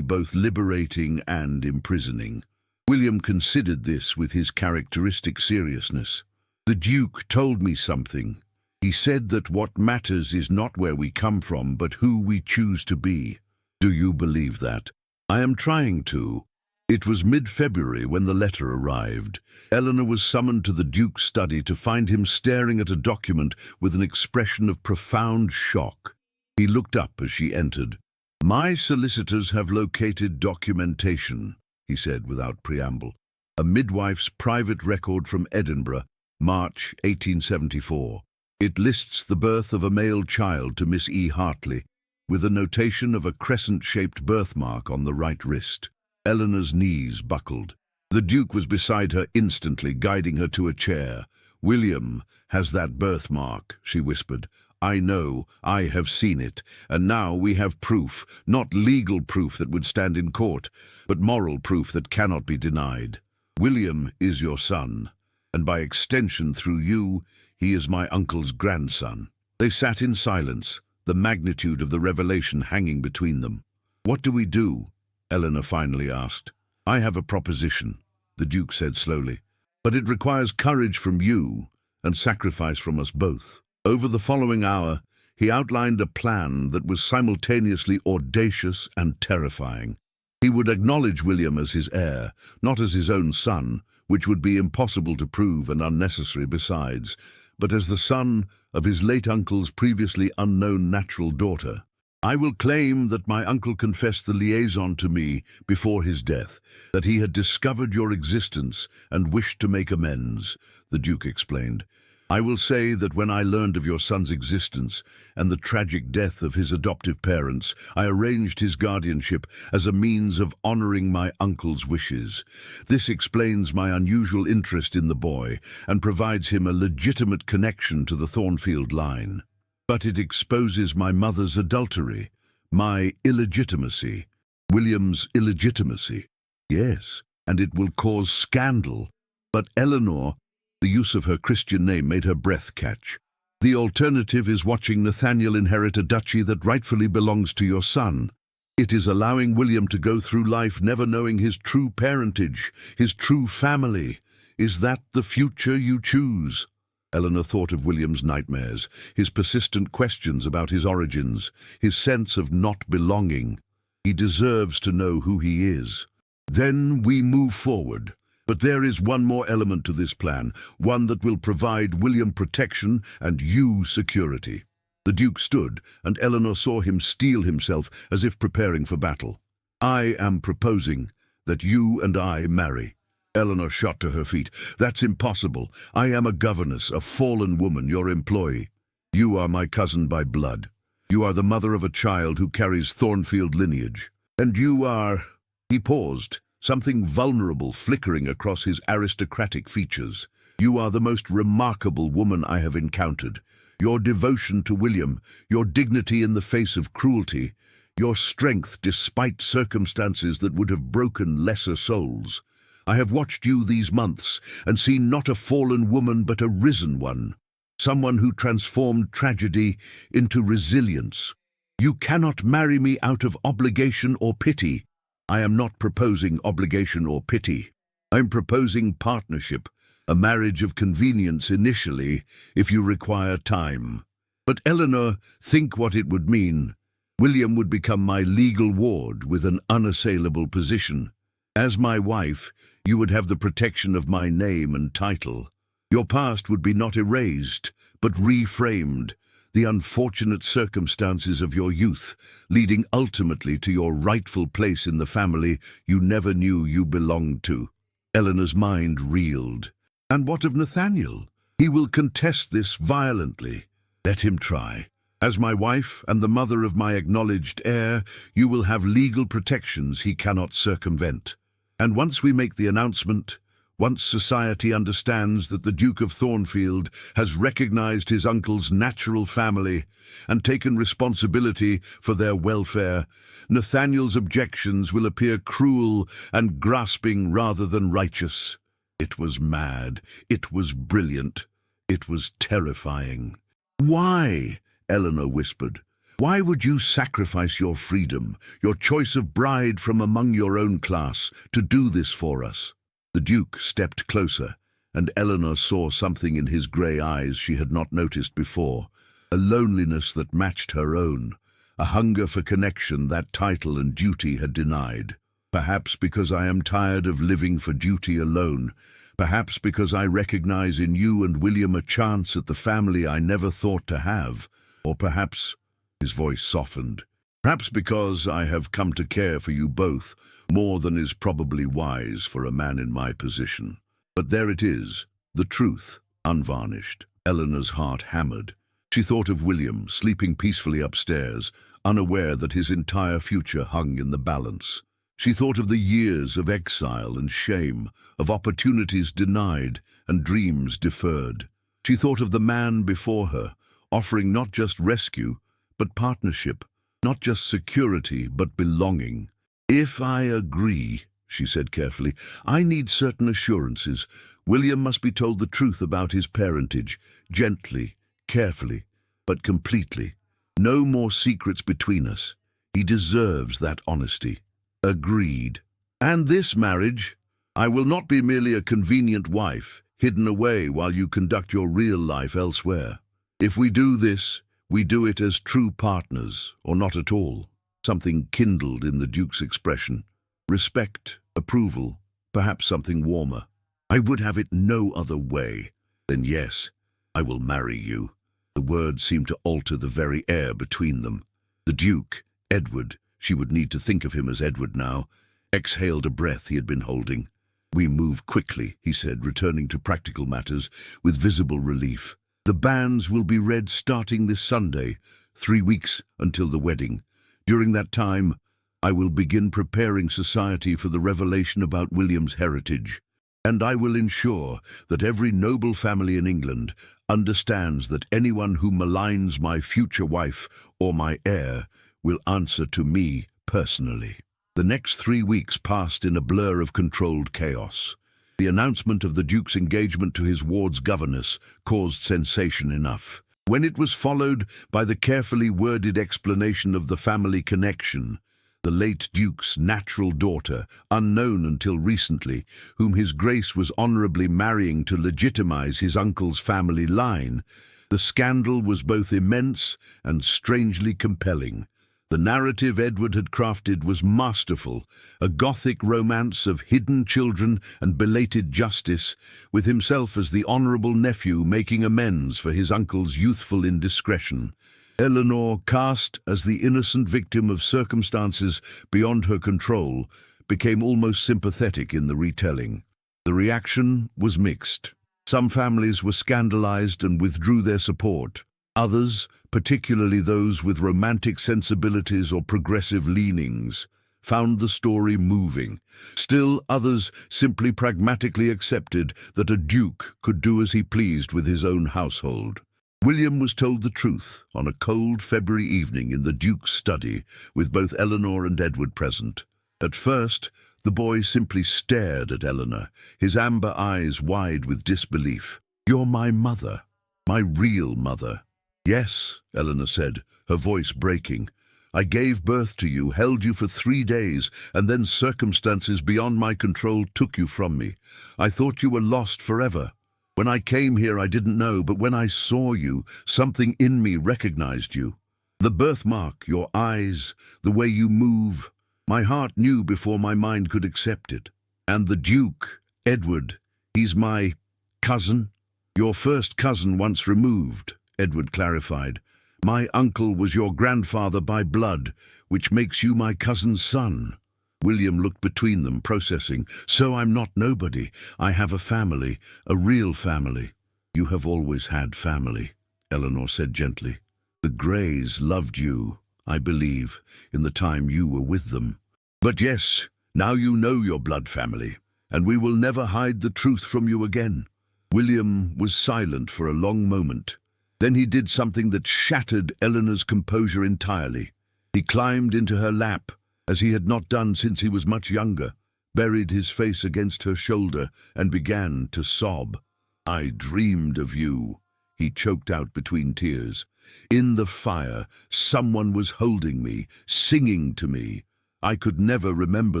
Speaker 1: both liberating and imprisoning." William considered this with his characteristic seriousness. "The Duke told me something. He said that what matters is not where we come from, but who we choose to be. Do you believe that?" "I am trying to." It was mid-February when the letter arrived. Eleanor was summoned to the Duke's study to find him staring at a document with an expression of profound shock. He looked up as she entered. "My solicitors have located documentation," he said without preamble. "A midwife's private record from Edinburgh, March 1874. It lists the birth of a male child to Miss E. Hartley, with a notation of a crescent-shaped birthmark on the right wrist." Eleanor's knees buckled. The Duke was beside her instantly, guiding her to a chair. "William has that birthmark," she whispered. "I know, I have seen it, and now we have proof, not legal proof that would stand in court, but moral proof that cannot be denied. William is your son, and by extension through you, he is my uncle's grandson." They sat in silence, the magnitude of the revelation hanging between them. "What do we do?" Eleanor finally asked. "I have a proposition," the Duke said slowly, "but it requires courage from you and sacrifice from us both." Over the following hour, he outlined a plan that was simultaneously audacious and terrifying. He would acknowledge William as his heir, not as his own son, which would be impossible to prove and unnecessary besides, but as the son of his late uncle's previously unknown natural daughter. "I will claim that my uncle confessed the liaison to me before his death, that he had discovered your existence and wished to make amends," the Duke explained. "I will say that when I learned of your son's existence and the tragic death of his adoptive parents, I arranged his guardianship as a means of honoring my uncle's wishes. This explains my unusual interest in the boy and provides him a legitimate connection to the Thornfield line. But it exposes my mother's adultery, my illegitimacy, William's illegitimacy. Yes, and it will cause scandal." But Eleanor, the use of her Christian name made her breath catch. "The alternative is watching Nathaniel inherit a duchy that rightfully belongs to your son. It is allowing William to go through life never knowing his true parentage, his true family. Is that the future you choose?" Eleanor thought of William's nightmares, his persistent questions about his origins, his sense of not belonging. "He deserves to know who he is." "Then we move forward. But there is one more element to this plan, one that will provide William protection and you security." The Duke stood, and Eleanor saw him steel himself as if preparing for battle. "I am proposing that you and I marry." Eleanor shot to her feet. "That's impossible. I am a governess, a fallen woman, your employee. You are my cousin by blood. You are the mother of a child who carries Thornfield lineage. And you are—" He paused, something vulnerable flickering across his aristocratic features. "You are the most remarkable woman I have encountered. Your devotion to William, your dignity in the face of cruelty, your strength despite circumstances that would have broken lesser souls. I have watched you these months and seen not a fallen woman but a risen one, someone who transformed tragedy into resilience. You cannot marry me out of obligation or pity." "I am not proposing obligation or pity. I'm proposing partnership, a marriage of convenience initially, if you require time." "But Eleanor, think what it would mean. William would become my legal ward with an unassailable position. As my wife, you would have the protection of my name and title. Your past would be not erased, but reframed. The unfortunate circumstances of your youth, leading ultimately to your rightful place in the family you never knew you belonged to." Eleanor's mind reeled. "And what of Nathaniel? He will contest this violently." "Let him try. As my wife and the mother of my acknowledged heir, you will have legal protections he cannot circumvent. And once we make the announcement, once society understands that the Duke of Thornfield has recognized his uncle's natural family and taken responsibility for their welfare, Nathaniel's objections will appear cruel and grasping rather than righteous." It was mad. It was brilliant. It was terrifying. "Why?" Eleanor whispered. "Why would you sacrifice your freedom, your choice of bride from among your own class, to do this for us?" The Duke stepped closer, and Eleanor saw something in his grey eyes she had not noticed before, a loneliness that matched her own, a hunger for connection that title and duty had denied. "Perhaps because I am tired of living for duty alone, perhaps because I recognize in you and William a chance at the family I never thought to have, or perhaps—" his voice softened, "perhaps because I have come to care for you both more than is probably wise for a man in my position. But there it is, the truth, unvarnished." Eleanor's heart hammered. She thought of William, sleeping peacefully upstairs, unaware that his entire future hung in the balance. She thought of the years of exile and shame, of opportunities denied and dreams deferred. She thought of the man before her, offering not just rescue, but partnership, not just security, but belonging. "If I agree," she said carefully. "I need certain assurances. William must be told the truth about his parentage, gently, carefully, but completely. No more secrets between us. He deserves that honesty." "Agreed. And this marriage, I will not be merely a convenient wife, hidden away while you conduct your real life elsewhere. If we do this, we do it as true partners, or not at all." Something kindled in the Duke's expression. Respect, approval, perhaps something warmer. "I would have it no other way." "Then yes, I will marry you." The words seemed to alter the very air between them. The Duke, Edward, she would need to think of him as Edward now, exhaled a breath he had been holding. "We move quickly," he said, returning to practical matters with visible relief. "The banns will be read starting this Sunday, 3 weeks until the wedding. During that time, I will begin preparing society for the revelation about William's heritage, and I will ensure that every noble family in England understands that anyone who maligns my future wife or my heir will answer to me personally." The next 3 weeks passed in a blur of controlled chaos. The announcement of the Duke's engagement to his ward's governess caused sensation enough. When it was followed by the carefully worded explanation of the family connection, the late Duke's natural daughter, unknown until recently, whom His Grace was honourably marrying to legitimize his uncle's family line, the scandal was both immense and strangely compelling. The narrative Edward had crafted was masterful, a Gothic romance of hidden children and belated justice, with himself as the honourable nephew making amends for his uncle's youthful indiscretion. Eleanor, cast as the innocent victim of circumstances beyond her control, became almost sympathetic in the retelling. The reaction was mixed. Some families were scandalized and withdrew their support. Others, particularly those with romantic sensibilities or progressive leanings, found the story moving. Still others simply pragmatically accepted that a duke could do as he pleased with his own household. William was told the truth on a cold February evening in the Duke's study, with both Eleanor and Edward present. At first, the boy simply stared at Eleanor, his amber eyes wide with disbelief. "You're my mother, my real mother." "Yes," Eleanor said, her voice breaking. "I gave birth to you, held you for 3 days, and then circumstances beyond my control took you from me. I thought you were lost forever. When I came here, I didn't know, but when I saw you, something in me recognized you. The birthmark, your eyes, the way you move. My heart knew before my mind could accept it. And the Duke, Edward, he's my cousin?" "Your first cousin once removed," Edward clarified. "My uncle was your grandfather by blood, which makes you my cousin's son." William looked between them, processing. "So I'm not nobody. I have a family, a real family." "You have always had family," Eleanor said gently. "The Greys loved you, I believe, in the time you were with them. But yes, now you know your blood family, and we will never hide the truth from you again." William was silent for a long moment. Then he did something that shattered Eleanor's composure entirely. He climbed into her lap, as he had not done since he was much younger, buried his face against her shoulder, and began to sob. "I dreamed of you," he choked out between tears. "In the fire, someone was holding me, singing to me. I could never remember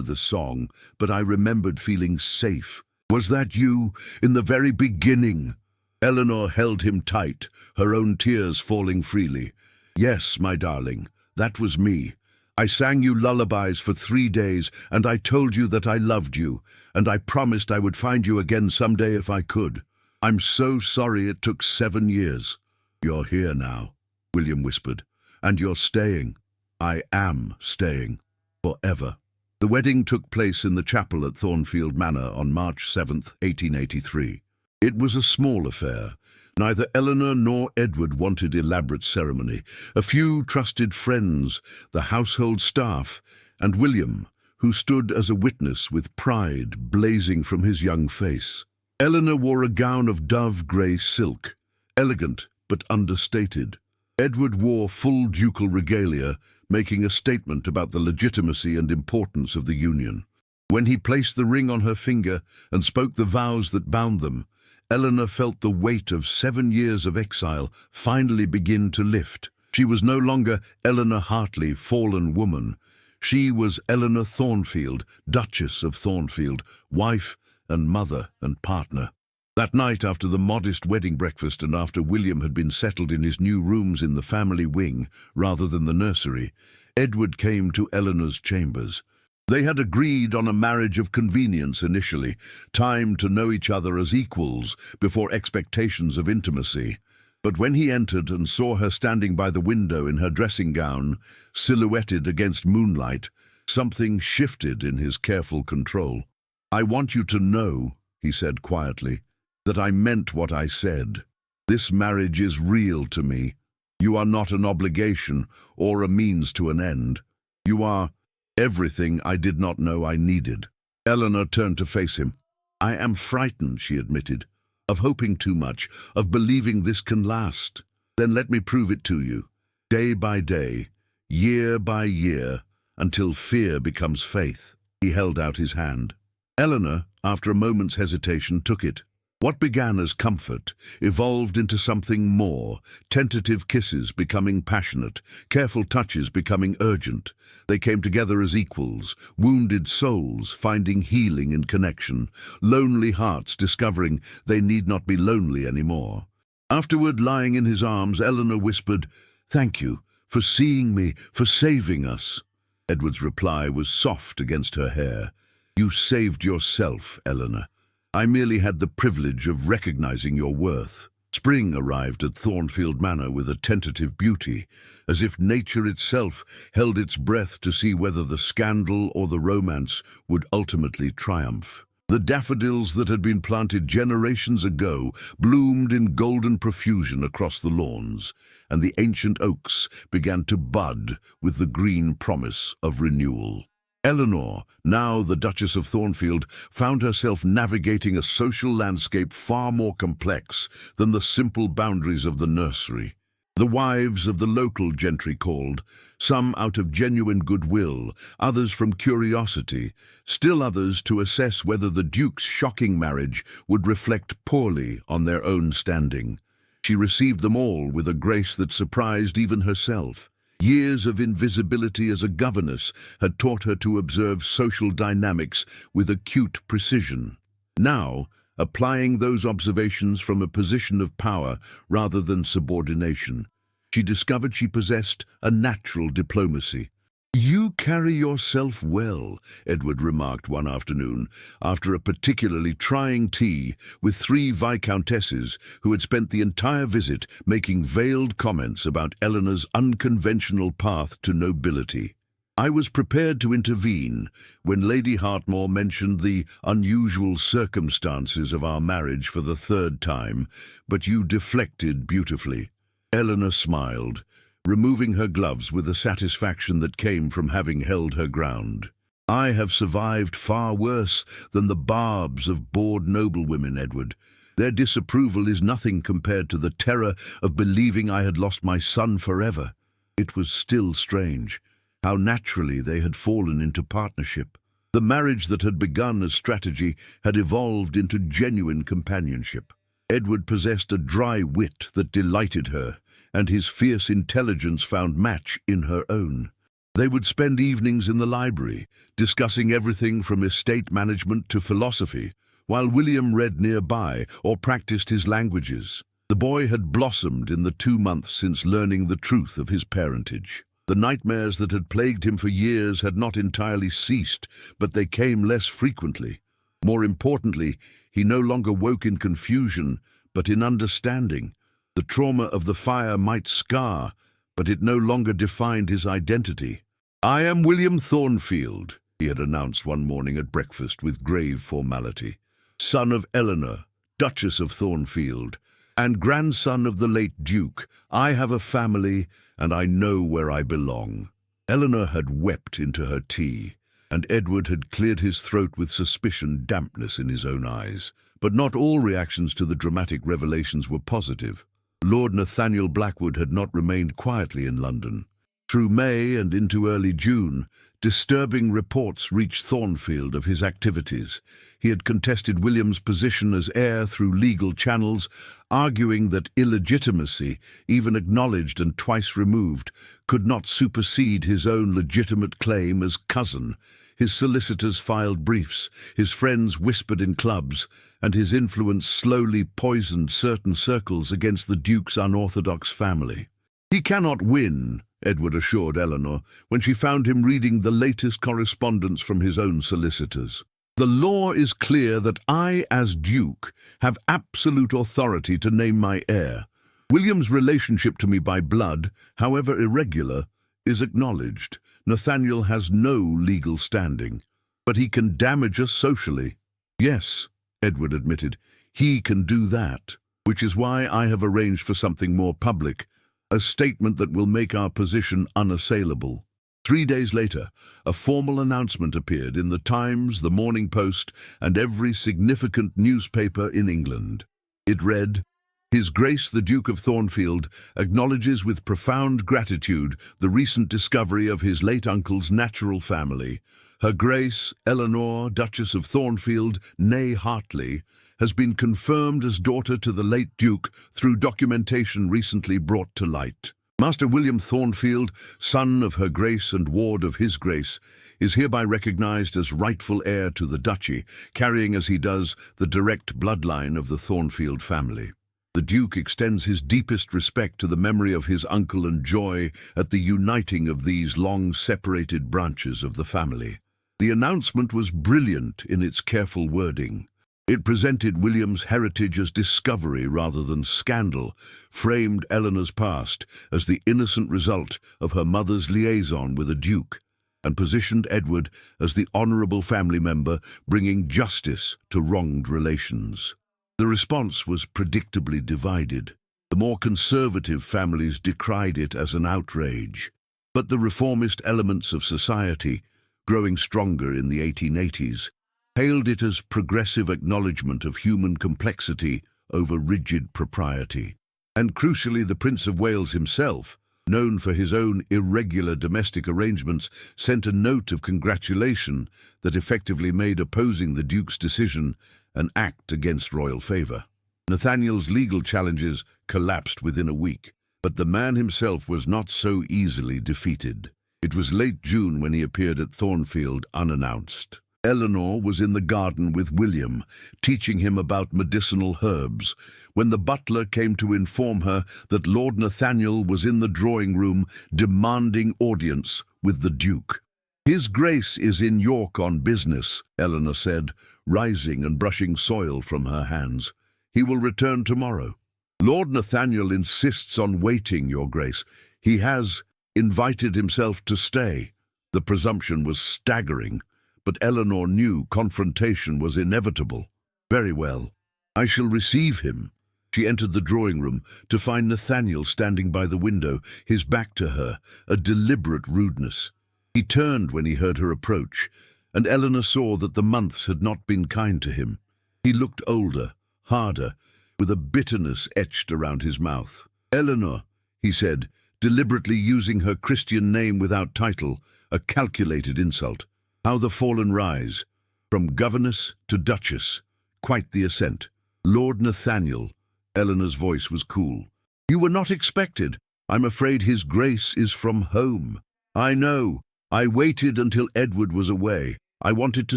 Speaker 1: the song, but I remembered feeling safe. Was that you, in the very beginning?" Eleanor held him tight, her own tears falling freely. "Yes, my darling, that was me. I sang you lullabies for 3 days, and I told you that I loved you, and I promised I would find you again someday if I could. I'm so sorry it took 7 years. You're here now," William whispered, "and you're staying." "I am staying. Forever." The wedding took place in the chapel at Thornfield Manor on March 7th, 1883. It was a small affair. Neither Eleanor nor Edward wanted elaborate ceremony. A few trusted friends, the household staff, and William, who stood as a witness with pride blazing from his young face. Eleanor wore a gown of dove-grey silk, elegant but understated. Edward wore full ducal regalia, making a statement about the legitimacy and importance of the union. When he placed the ring on her finger and spoke the vows that bound them, Eleanor felt the weight of 7 years of exile finally begin to lift. She was no longer Eleanor Hartley, fallen woman. She was Eleanor Thornfield, Duchess of Thornfield, wife and mother and partner. That night, after the modest wedding breakfast and after William had been settled in his new rooms in the family wing rather than the nursery, Edward came to Eleanor's chambers. They had agreed on a marriage of convenience initially, time to know each other as equals before expectations of intimacy. But when he entered and saw her standing by the window in her dressing gown, silhouetted against moonlight, something shifted in his careful control. "I want you to know," he said quietly, "that I meant what I said. This marriage is real to me. You are not an obligation or a means to an end. You are everything I did not know I needed." Eleanor turned to face him. "I am frightened," she admitted, "of hoping too much, of believing this can last. Then let me prove it to you, day by day, year by year, until fear becomes faith." He held out his hand. Eleanor, after a moment's hesitation, took it. What began as comfort evolved into something more, tentative kisses becoming passionate, careful touches becoming urgent. They came together as equals, wounded souls finding healing in connection, lonely hearts discovering they need not be lonely anymore. Afterward, lying in his arms, Eleanor whispered, "Thank you for seeing me, for saving us." Edward's reply was soft against her hair. "You saved yourself, Eleanor. I merely had the privilege of recognizing your worth." Spring arrived at Thornfield Manor with a tentative beauty, as if nature itself held its breath to see whether the scandal or the romance would ultimately triumph. The daffodils that had been planted generations ago bloomed in golden profusion across the lawns, and the ancient oaks began to bud with the green promise of renewal. Eleanor, now the Duchess of Thornfield, found herself navigating a social landscape far more complex than the simple boundaries of the nursery. The wives of the local gentry called, some out of genuine goodwill, others from curiosity, still others to assess whether the Duke's shocking marriage would reflect poorly on their own standing. She received them all with a grace that surprised even herself. Years of invisibility as a governess had taught her to observe social dynamics with acute precision. Now, applying those observations from a position of power rather than subordination, she discovered she possessed a natural diplomacy. "You carry yourself well," Edward remarked one afternoon, after a particularly trying tea with 3 viscountesses who had spent the entire visit making veiled comments about Eleanor's unconventional path to nobility. "I was prepared to intervene when Lady Hartmore mentioned the unusual circumstances of our marriage for the 3rd time, but you deflected beautifully." Eleanor smiled, removing her gloves with a satisfaction that came from having held her ground. "I have survived far worse than the barbs of bored noblewomen, Edward. Their disapproval is nothing compared to the terror of believing I had lost my son forever." It was still strange how naturally they had fallen into partnership. The marriage that had begun as strategy had evolved into genuine companionship. Edward possessed a dry wit that delighted her, and his fierce intelligence found match in her own. They would spend evenings in the library, discussing everything from estate management to philosophy, while William read nearby or practiced his languages. The boy had blossomed in the 2 months since learning the truth of his parentage. The nightmares that had plagued him for years had not entirely ceased, but they came less frequently. More importantly, he no longer woke in confusion, but in understanding. The trauma of the fire might scar, but it no longer defined his identity. "I am William Thornfield," he had announced one morning at breakfast with grave formality, "son of Eleanor, Duchess of Thornfield, and grandson of the late Duke. I have a family, and I know where I belong." Eleanor had wept into her tea, and Edward had cleared his throat with suspicion, dampness in his own eyes. But not all reactions to the dramatic revelations were positive. Lord Nathaniel Blackwood had not remained quietly in London. Through May and into early June, disturbing reports reached Thornfield of his activities. He had contested William's position as heir through legal channels, arguing that illegitimacy, even acknowledged and twice removed, could not supersede his own legitimate claim as cousin. His solicitors filed briefs, his friends whispered in clubs, and his influence slowly poisoned certain circles against the Duke's unorthodox family. "He cannot win," Edward assured Eleanor when she found him reading the latest correspondence from his own solicitors. "The law is clear that I, as Duke, have absolute authority to name my heir. William's relationship to me by blood, however irregular, is acknowledged. Nathaniel has no legal standing, but he can damage us socially." "Yes," Edward admitted, "he can do that, which is why I have arranged for something more public, a statement that will make our position unassailable." 3 days later, a formal announcement appeared in the Times, the Morning Post, and every significant newspaper in England. It read, "His Grace the Duke of Thornfield acknowledges with profound gratitude the recent discovery of his late uncle's natural family. Her Grace, Eleanor, Duchess of Thornfield, née Hartley, has been confirmed as daughter to the late Duke through documentation recently brought to light. Master William Thornfield, son of Her Grace and ward of His Grace, is hereby recognized as rightful heir to the duchy, carrying as he does the direct bloodline of the Thornfield family. The Duke extends his deepest respect to the memory of his uncle and joy at the uniting of these long-separated branches of the family." The announcement was brilliant in its careful wording. It presented William's heritage as discovery rather than scandal, framed Eleanor's past as the innocent result of her mother's liaison with a duke, and positioned Edward as the honourable family member bringing justice to wronged relations. The response was predictably divided. The more conservative families decried it as an outrage, but the reformist elements of society, growing stronger in the 1880s, hailed it as progressive acknowledgement of human complexity over rigid propriety. And crucially, the Prince of Wales himself, known for his own irregular domestic arrangements, sent a note of congratulation that effectively made opposing the Duke's decision an act against royal favour. Nathaniel's legal challenges collapsed within a week, but the man himself was not so easily defeated. It was late June when he appeared at Thornfield unannounced. Eleanor was in the garden with William, teaching him about medicinal herbs, when the butler came to inform her that Lord Nathaniel was in the drawing room demanding audience with the Duke. "His Grace is in York on business," Eleanor said, rising and brushing soil from her hands. "He will return tomorrow." "Lord Nathaniel insists on waiting, Your Grace. He has invited himself to stay." The presumption was staggering, but Eleanor knew confrontation was inevitable. "Very well, I shall receive him." She entered the drawing room to find Nathaniel standing by the window, his back to her, a deliberate rudeness. He turned when he heard her approach, and Eleanor saw that the months had not been kind to him. He looked older, harder, with a bitterness etched around his mouth. "Eleanor," he said, deliberately using her Christian name without title, a calculated insult. "How the fallen rise. From Governess to Duchess. Quite the ascent." "Lord Nathaniel," Eleanor's voice was cool. "You were not expected. I'm afraid His Grace is from home." "I know. I waited until Edward was away. I wanted to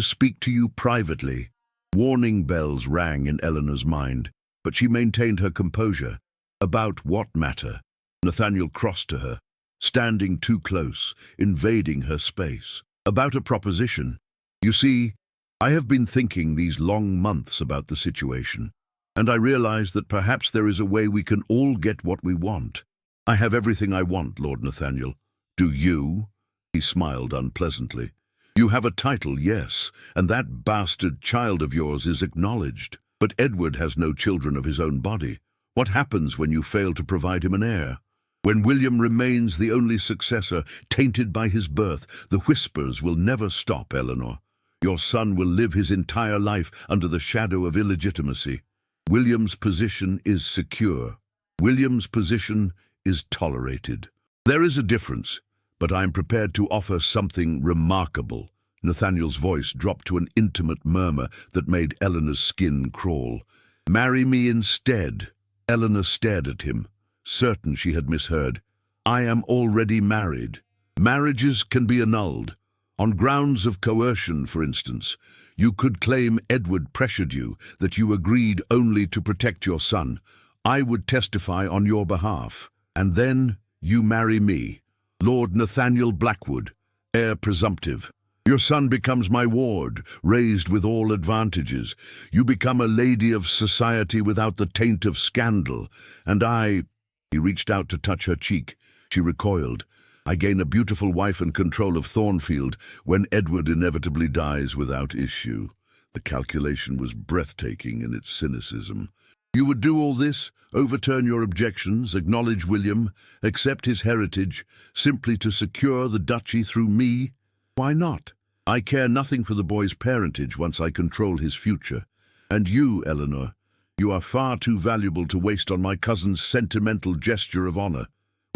Speaker 1: speak to you privately." Warning bells rang in Eleanor's mind, but she maintained her composure. "About what matter?" Nathaniel crossed to her, standing too close, invading her space. "About a proposition. You see, I have been thinking these long months about the situation, and I realize that perhaps there is a way we can all get what we want." "I have everything I want, Lord Nathaniel." "Do you?" He smiled unpleasantly. "You have a title, yes, and that bastard child of yours is acknowledged. But Edward has no children of his own body. What happens when you fail to provide him an heir? When William remains the only successor, tainted by his birth, the whispers will never stop, Eleanor. Your son will live his entire life under the shadow of illegitimacy. William's position is secure. William's position is tolerated. There is a difference. but I am prepared to offer something remarkable." Nathaniel's voice dropped to an intimate murmur that made Eleanor's skin crawl. "Marry me instead." Eleanor stared at him, certain she had misheard. "I am already married. Marriages can be annulled. On grounds of coercion, for instance. You could claim Edward pressured you, that you agreed only to protect your son. I would testify on your behalf. And then you marry me, Lord Nathaniel Blackwood, heir presumptive. Your son becomes my ward, raised with all advantages. You become a lady of society without the taint of scandal. And I—" He reached out to touch her cheek. She recoiled. "I gain a beautiful wife and control of Thornfield when Edward inevitably dies without issue." The calculation was breathtaking in its cynicism. "You would do all this, overturn your objections, acknowledge William, accept his heritage, simply to secure the duchy through me? Why not? I care nothing for the boy's parentage once I control his future. And you, Eleanor, you are far too valuable to waste on my cousin's sentimental gesture of honor.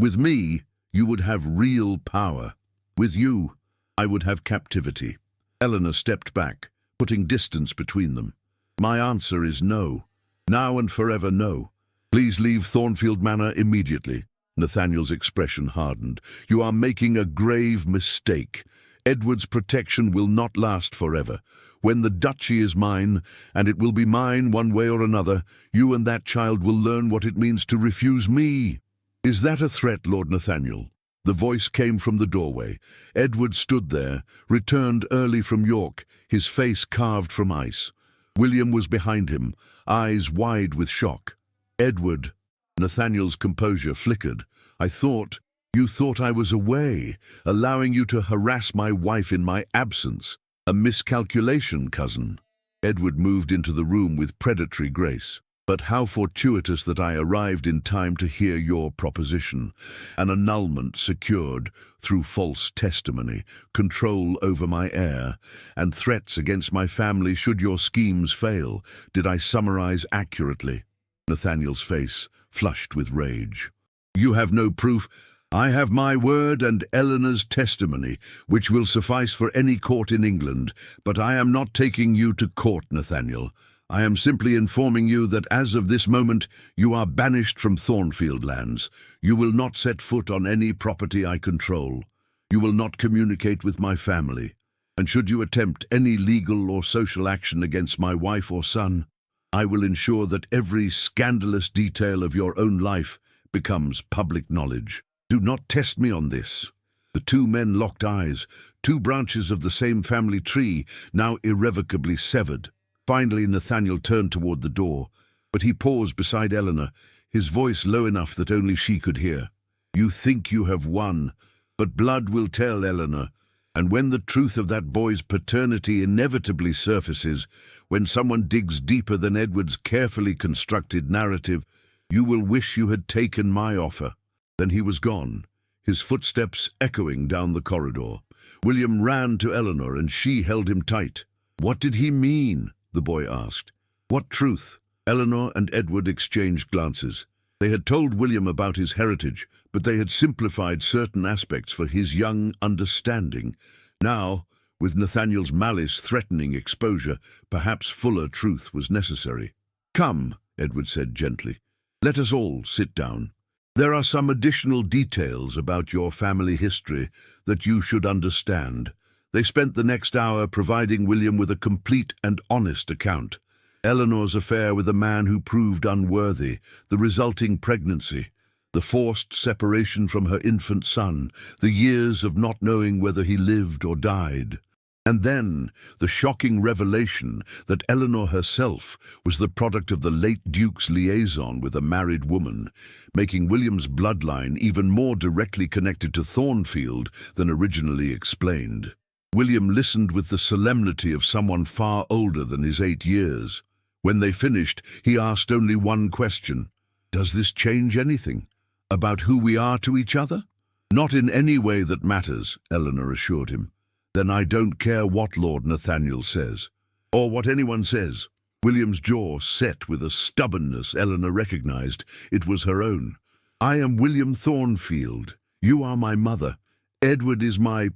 Speaker 1: With me, you would have real power. With you, I would have captivity." Eleanor stepped back, putting distance between them. "My answer is no. Now and forever no. Please leave Thornfield Manor immediately." Nathaniel's expression hardened. "You are making a grave mistake. Edward's protection will not last forever. When the duchy is mine, and it will be mine one way or another, you and that child will learn what it means to refuse me." "Is that a threat, Lord Nathaniel?" The voice came from the doorway. Edward stood there, returned early from York, his face carved from ice. William was behind him, eyes wide with shock. "Edward," Nathaniel's composure flickered. You thought I was away, allowing you to harass my wife in my absence. A miscalculation, cousin." Edward moved into the room with predatory grace. "But how fortuitous that I arrived in time to hear your proposition. An annulment secured through false testimony, control over my heir, and threats against my family should your schemes fail. Did I summarize accurately?" Nathaniel's face flushed with rage. "You have no proof." "I have my word and Eleanor's testimony, which will suffice for any court in England, but I am not taking you to court, Nathaniel. I am simply informing you that as of this moment you are banished from Thornfield lands. You will not set foot on any property I control. You will not communicate with my family. And should you attempt any legal or social action against my wife or son, I will ensure that every scandalous detail of your own life becomes public knowledge. Do not test me on this." The two men locked eyes, two branches of the same family tree, now irrevocably severed. Finally, Nathaniel turned toward the door, but he paused beside Eleanor, his voice low enough that only she could hear. "You think you have won, but blood will tell, Eleanor. And when the truth of that boy's paternity inevitably surfaces, when someone digs deeper than Edward's carefully constructed narrative, you will wish you had taken my offer." Then he was gone, his footsteps echoing down the corridor. William ran to Eleanor, and she held him tight. "What did he mean?" the boy asked. "What truth?" Eleanor and Edward exchanged glances. They had told William about his heritage, but they had simplified certain aspects for his young understanding. Now, with Nathaniel's malice threatening exposure, perhaps fuller truth was necessary. "Come," Edward said gently. "Let us all sit down. There are some additional details about your family history that you should understand." They spent the next hour providing William with a complete and honest account. Eleanor's affair with a man who proved unworthy, the resulting pregnancy, the forced separation from her infant son, the years of not knowing whether he lived or died. And then the shocking revelation that Eleanor herself was the product of the late Duke's liaison with a married woman, making William's bloodline even more directly connected to Thornfield than originally explained. William listened with the solemnity of someone far older than his 8 years. When they finished, he asked only one question. "Does this change anything? About who we are to each other?" "Not in any way that matters," Eleanor assured him. "Then I don't care what Lord Nathaniel says, or what anyone says." William's jaw set with a stubbornness Eleanor recognized. It was her own. "I am William Thornfield. You are my mother, Edward is my—"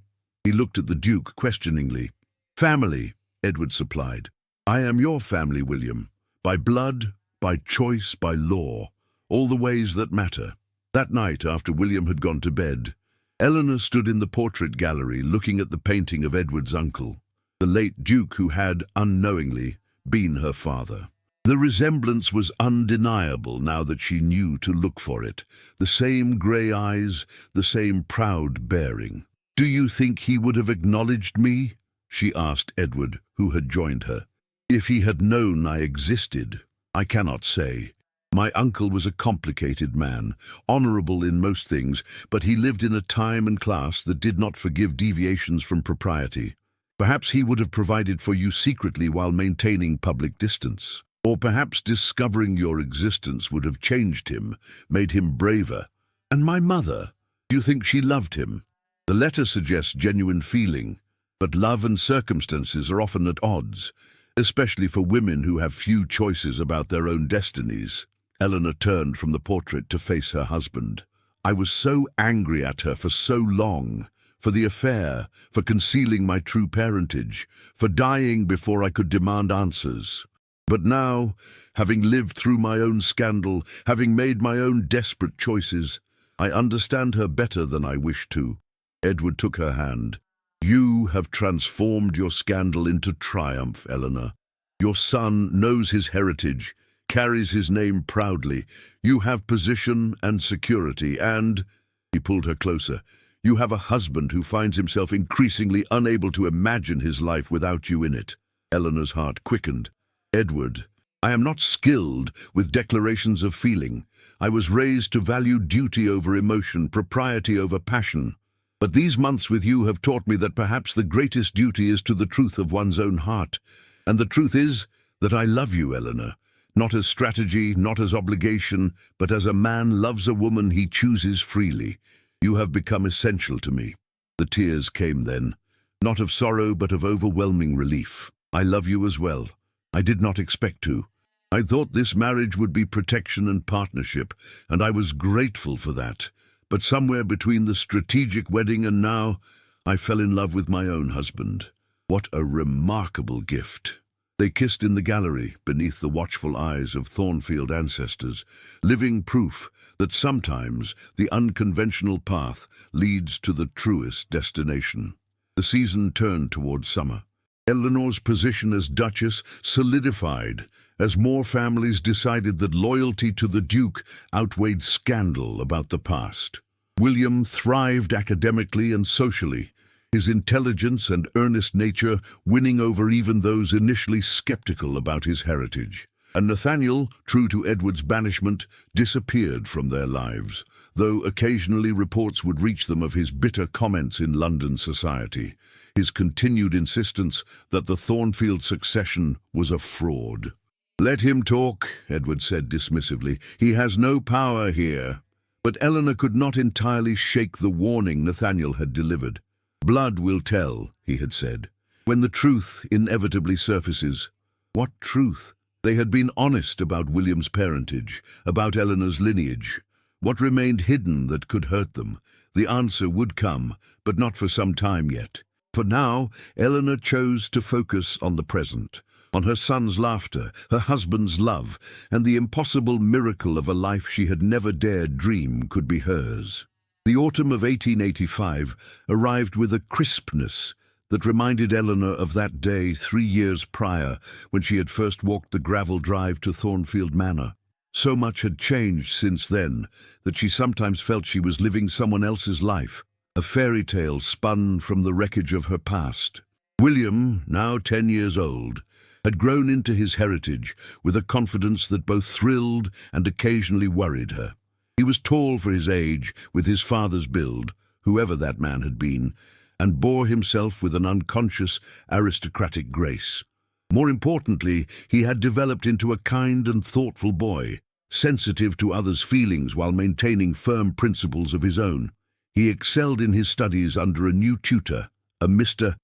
Speaker 1: He looked at the Duke questioningly. "Family," Edward supplied. "I am your family, William. By blood, by choice, by law. All the ways that matter." That night, after William had gone to bed, Eleanor stood in the portrait gallery looking at the painting of Edward's uncle, the late Duke who had, unknowingly, been her father. The resemblance was undeniable now that she knew to look for it. The same grey eyes, the same proud bearing. "Do you think he would have acknowledged me?" she asked Edward, who had joined her. "If he had known I existed, I cannot say. My uncle was a complicated man, honourable in most things, but he lived in a time and class that did not forgive deviations from propriety. Perhaps he would have provided for you secretly while maintaining public distance. Or perhaps discovering your existence would have changed him, made him braver. And my mother, do you think she loved him?" The letter suggests genuine feeling, but love and circumstances are often at odds, especially for women who have few choices about their own destinies. Eleanor turned from the portrait to face her husband. "I was so angry at her for so long, for the affair, for concealing my true parentage, for dying before I could demand answers. But now, having lived through my own scandal, having made my own desperate choices, I understand her better than I wished to." Edward took her hand. "You have transformed your scandal into triumph, Eleanor. Your son knows his heritage, carries his name proudly. You have position and security, and—" he pulled her closer, "you have a husband who finds himself increasingly unable to imagine his life without you in it." Eleanor's heart quickened. "Edward, I am not skilled with declarations of feeling. I was raised to value duty over emotion, propriety over passion. But these months with you have taught me that perhaps the greatest duty is to the truth of one's own heart. And the truth is that I love you, Eleanor. Not as strategy, not as obligation, but as a man loves a woman he chooses freely. You have become essential to me." The tears came then, not of sorrow but of overwhelming relief. "I love you as well. I did not expect to. I thought this marriage would be protection and partnership, and I was grateful for that. But somewhere between the strategic wedding and now, I fell in love with my own husband. What a remarkable gift." They kissed in the gallery beneath the watchful eyes of Thornfield ancestors, living proof that sometimes the unconventional path leads to the truest destination. The season turned towards summer. Eleanor's position as Duchess solidified as more families decided that loyalty to the Duke outweighed scandal about the past. William thrived academically and socially, his intelligence and earnest nature winning over even those initially skeptical about his heritage. And Nathaniel, true to Edward's banishment, disappeared from their lives, though occasionally reports would reach them of his bitter comments in London society, his continued insistence that the Thornfield succession was a fraud. "Let him talk," Edward said dismissively. "He has no power here." But Eleanor could not entirely shake the warning Nathaniel had delivered. "Blood will tell," he had said, "when the truth inevitably surfaces." What truth? They had been honest about William's parentage, about Eleanor's lineage. What remained hidden that could hurt them? The answer would come, but not for some time yet. For now, Eleanor chose to focus on the present, on her son's laughter, her husband's love, and the impossible miracle of a life she had never dared dream could be hers. The autumn of 1885 arrived with a crispness that reminded Eleanor of that day 3 years prior when she had first walked the gravel drive to Thornfield Manor. So much had changed since then that she sometimes felt she was living someone else's life, a fairy tale spun from the wreckage of her past. William, now 10 years old, had grown into his heritage with a confidence that both thrilled and occasionally worried her. He was tall for his age, with his father's build, whoever that man had been, and bore himself with an unconscious, aristocratic grace. More importantly, he had developed into a kind and thoughtful boy, sensitive to others' feelings while maintaining firm principles of his own. He excelled in his studies under a new tutor, a Mr.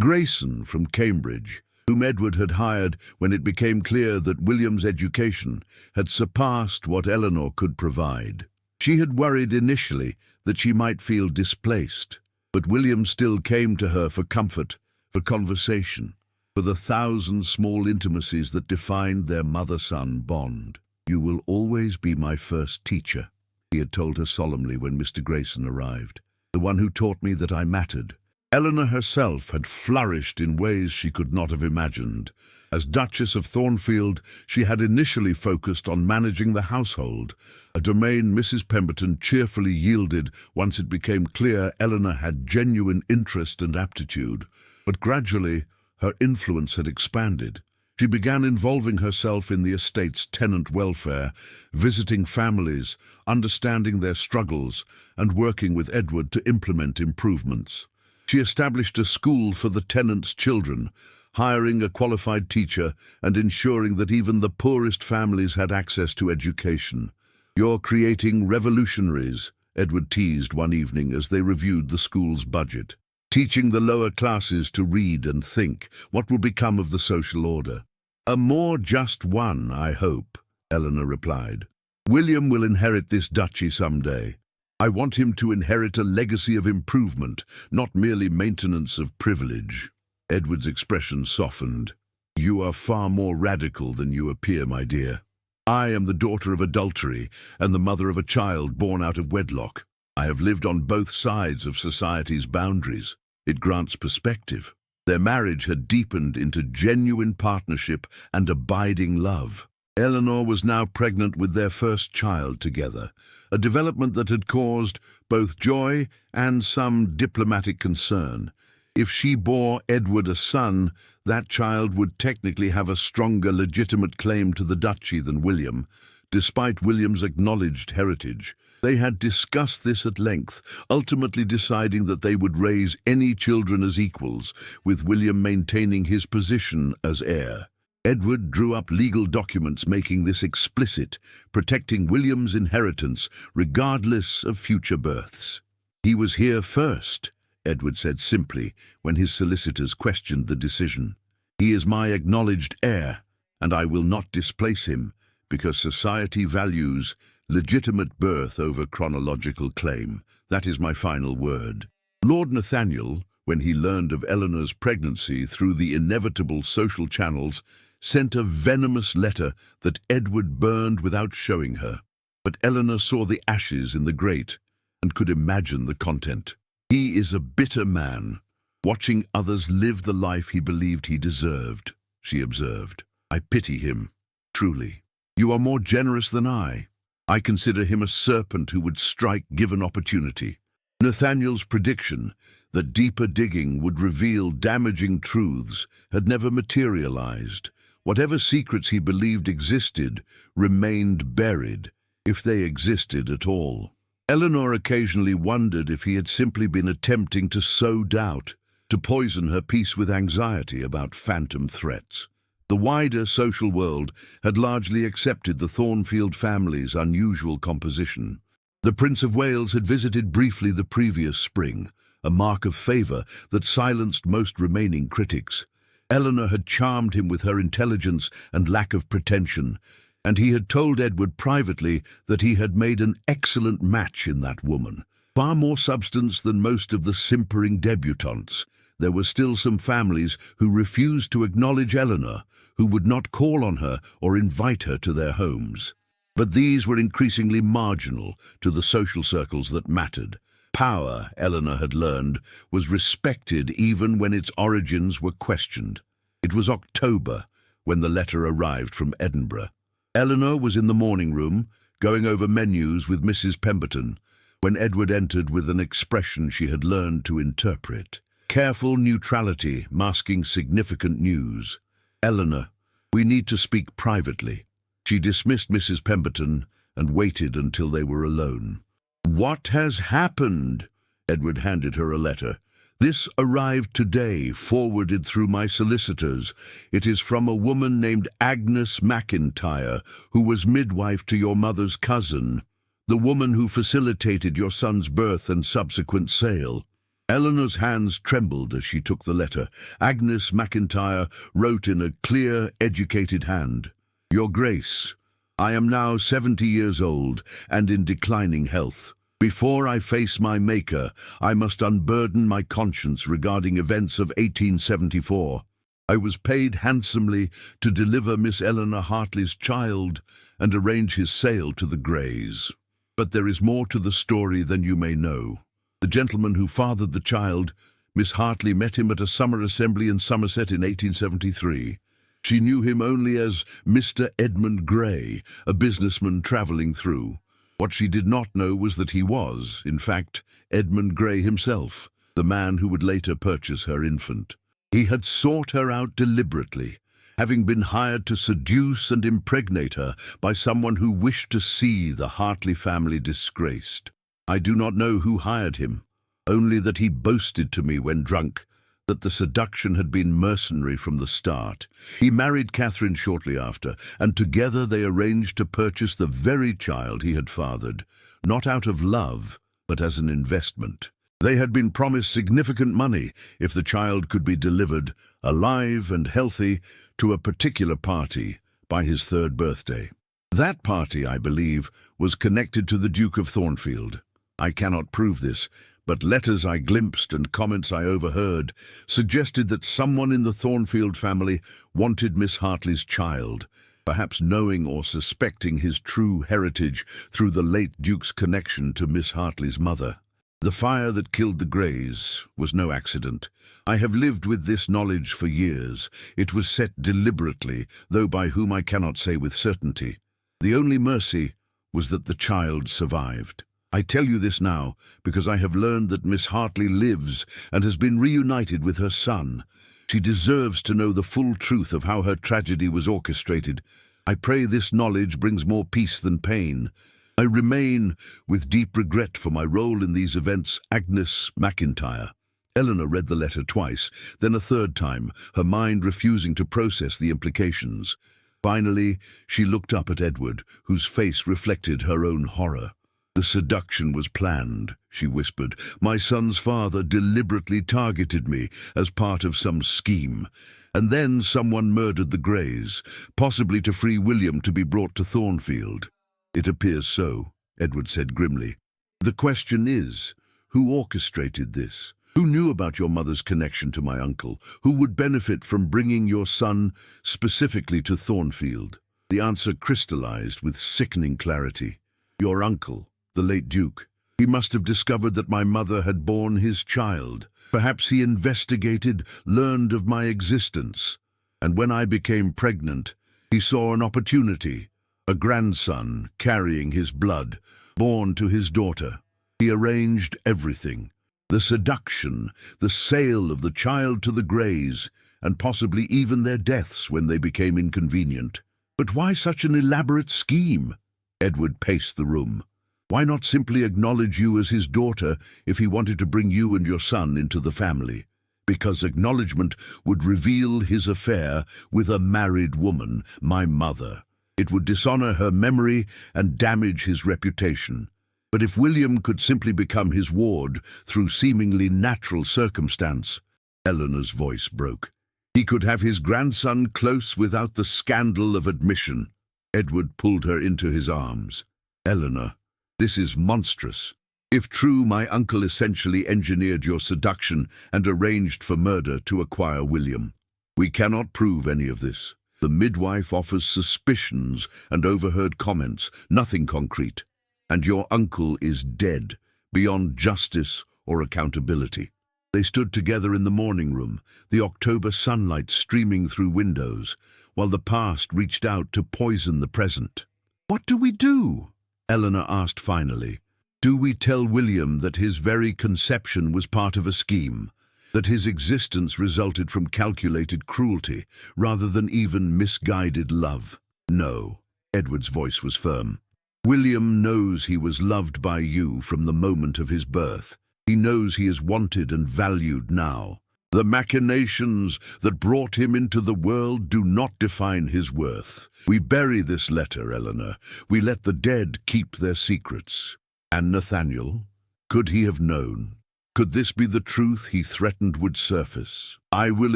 Speaker 1: Grayson from Cambridge, whom Edward had hired when it became clear that William's education had surpassed what Eleanor could provide. She had worried initially that she might feel displaced, But William still came to her for comfort, for conversation, for the thousand small intimacies that defined their mother-son bond. "You will always be my first teacher," he had told her solemnly when Mr. Grayson arrived. "The one who taught me that I mattered." Eleanor herself had flourished in ways she could not have imagined. As Duchess of Thornfield, she had initially focused on managing the household, a domain Mrs. Pemberton cheerfully yielded once it became clear Eleanor had genuine interest and aptitude. But gradually, her influence had expanded. She began involving herself in the estate's tenant welfare, visiting families, understanding their struggles, and working with Edward to implement improvements. She established a school for the tenants' children, hiring a qualified teacher and ensuring that even the poorest families had access to education. "You're creating revolutionaries," Edward teased one evening as they reviewed the school's budget. "Teaching the lower classes to read and think. What will become of the social order?" "A more just one, I hope," Eleanor replied. "William will inherit this duchy someday. I want him to inherit a legacy of improvement, not merely maintenance of privilege." Edward's expression softened. "You are far more radical than you appear, my dear. I am the daughter of adultery and the mother of a child born out of wedlock. I have lived on both sides of society's boundaries. It grants perspective." Their marriage had deepened into genuine partnership and abiding love. Eleanor was now pregnant with their first child together, a development that had caused both joy and some diplomatic concern. If she bore Edward a son, that child would technically have a stronger legitimate claim to the duchy than William, despite William's acknowledged heritage. They had discussed this at length, ultimately deciding that they would raise any children as equals, with William maintaining his position as heir. Edward drew up legal documents making this explicit, protecting William's inheritance regardless of future births. "He was here first," Edward said simply when his solicitors questioned the decision. "He is my acknowledged heir, and I will not displace him, because society values legitimate birth over chronological claim. That is my final word." Lord Nathaniel, when he learned of Eleanor's pregnancy through the inevitable social channels, sent a venomous letter that Edward burned without showing her. But Eleanor saw the ashes in the grate and could imagine the content. "He is a bitter man, watching others live the life he believed he deserved," she observed. "I pity him, truly. You are more generous than I. I consider him a serpent who would strike given opportunity." Nathaniel's prediction that deeper digging would reveal damaging truths had never materialized. Whatever secrets he believed existed remained buried, if they existed at all. Eleanor occasionally wondered if he had simply been attempting to sow doubt, to poison her peace with anxiety about phantom threats. The wider social world had largely accepted the Thornfield family's unusual composition. The Prince of Wales had visited briefly the previous spring, a mark of favour that silenced most remaining critics. Eleanor had charmed him with her intelligence and lack of pretension, and he had told Edward privately that he had made an excellent match in that woman. Far more substance than most of the simpering debutantes. There were still some families who refused to acknowledge Eleanor, who would not call on her or invite her to their homes. But these were increasingly marginal to the social circles that mattered. Power, Eleanor had learned, was respected even when its origins were questioned. It was October when the letter arrived from Edinburgh. Eleanor was in the morning room, going over menus with Mrs. Pemberton, when Edward entered with an expression she had learned to interpret. Careful neutrality masking significant news. "Eleanor, we need to speak privately." She dismissed Mrs. Pemberton and waited until they were alone. "What has happened?" Edward handed her a letter. "This arrived today, forwarded through my solicitors. It is from a woman named Agnes McIntyre, who was midwife to your mother's cousin, the woman who facilitated your son's birth and subsequent sale." Eleanor's hands trembled as she took the letter. Agnes McIntyre wrote in a clear, educated hand, "Your Grace, I am now 70 years old and in declining health. Before I face my Maker, I must unburden my conscience regarding events of 1874. I was paid handsomely to deliver Miss Eleanor Hartley's child and arrange his sale to the Greys. But there is more to the story than you may know. The gentleman who fathered the child, Miss Hartley, met him at a summer assembly in Somerset in 1873. She knew him only as Mr. Edmund Grey, a businessman travelling through. What she did not know was that he was, in fact, Edmund Grey himself, the man who would later purchase her infant. He had sought her out deliberately, having been hired to seduce and impregnate her by someone who wished to see the Hartley family disgraced. I do not know who hired him, only that he boasted to me when drunk that the seduction had been mercenary from the start. He married Catherine shortly after, and together they arranged to purchase the very child he had fathered, not out of love, but as an investment. They had been promised significant money if the child could be delivered, alive and healthy, to a particular party by his 3rd birthday. That party, I believe, was connected to the Duke of Thornfield. I cannot prove this, but letters I glimpsed and comments I overheard suggested that someone in the Thornfield family wanted Miss Hartley's child, perhaps knowing or suspecting his true heritage through the late Duke's connection to Miss Hartley's mother. The fire that killed the Greys was no accident. I have lived with this knowledge for years. It was set deliberately, though by whom I cannot say with certainty. The only mercy was that the child survived. I tell you this now because I have learned that Miss Hartley lives and has been reunited with her son. She deserves to know the full truth of how her tragedy was orchestrated. I pray this knowledge brings more peace than pain. I remain, with deep regret for my role in these events, Agnes McIntyre. Eleanor read the letter twice, then a 3rd time, her mind refusing to process the implications. Finally, she looked up at Edward, whose face reflected her own horror. "The seduction was planned," she whispered. "My son's father deliberately targeted me as part of some scheme. And then someone murdered the Greys, possibly to free William to be brought to Thornfield." "It appears so," Edward said grimly. "The question is, who orchestrated this? Who knew about your mother's connection to my uncle? Who would benefit from bringing your son specifically to Thornfield?" The answer crystallized with sickening clarity. "Your uncle, the late Duke. He must have discovered that my mother had borne his child. Perhaps he investigated, learned of my existence. And when I became pregnant, he saw an opportunity, a grandson carrying his blood, born to his daughter. He arranged everything. The seduction, the sale of the child to the Greys, and possibly even their deaths when they became inconvenient. But why such an elaborate scheme?" Edward paced the room. "Why not simply acknowledge you as his daughter if he wanted to bring you and your son into the family? Because acknowledgement would reveal his affair with a married woman, my mother. It would dishonor her memory and damage his reputation. But if William could simply become his ward through seemingly natural circumstance," Eleanor's voice broke, "he could have his grandson close without the scandal of admission." Edward pulled her into his arms. "Eleanor, this is monstrous. If true, my uncle essentially engineered your seduction and arranged for murder to acquire William. We cannot prove any of this. The midwife offers suspicions and overheard comments, nothing concrete. And your uncle is dead, beyond justice or accountability." They stood together in the morning room, the October sunlight streaming through windows, while the past reached out to poison the present. "What do we do?" Eleanor asked finally. "Do we tell William that his very conception was part of a scheme, that his existence resulted from calculated cruelty rather than even misguided love?" "No," Edward's voice was firm. "William knows he was loved by you from the moment of his birth. He knows he is wanted and valued now. The machinations that brought him into the world do not define his worth. We bury this letter, Eleanor. We let the dead keep their secrets." And Nathaniel? Could he have known? Could this be the truth he threatened would surface? "I will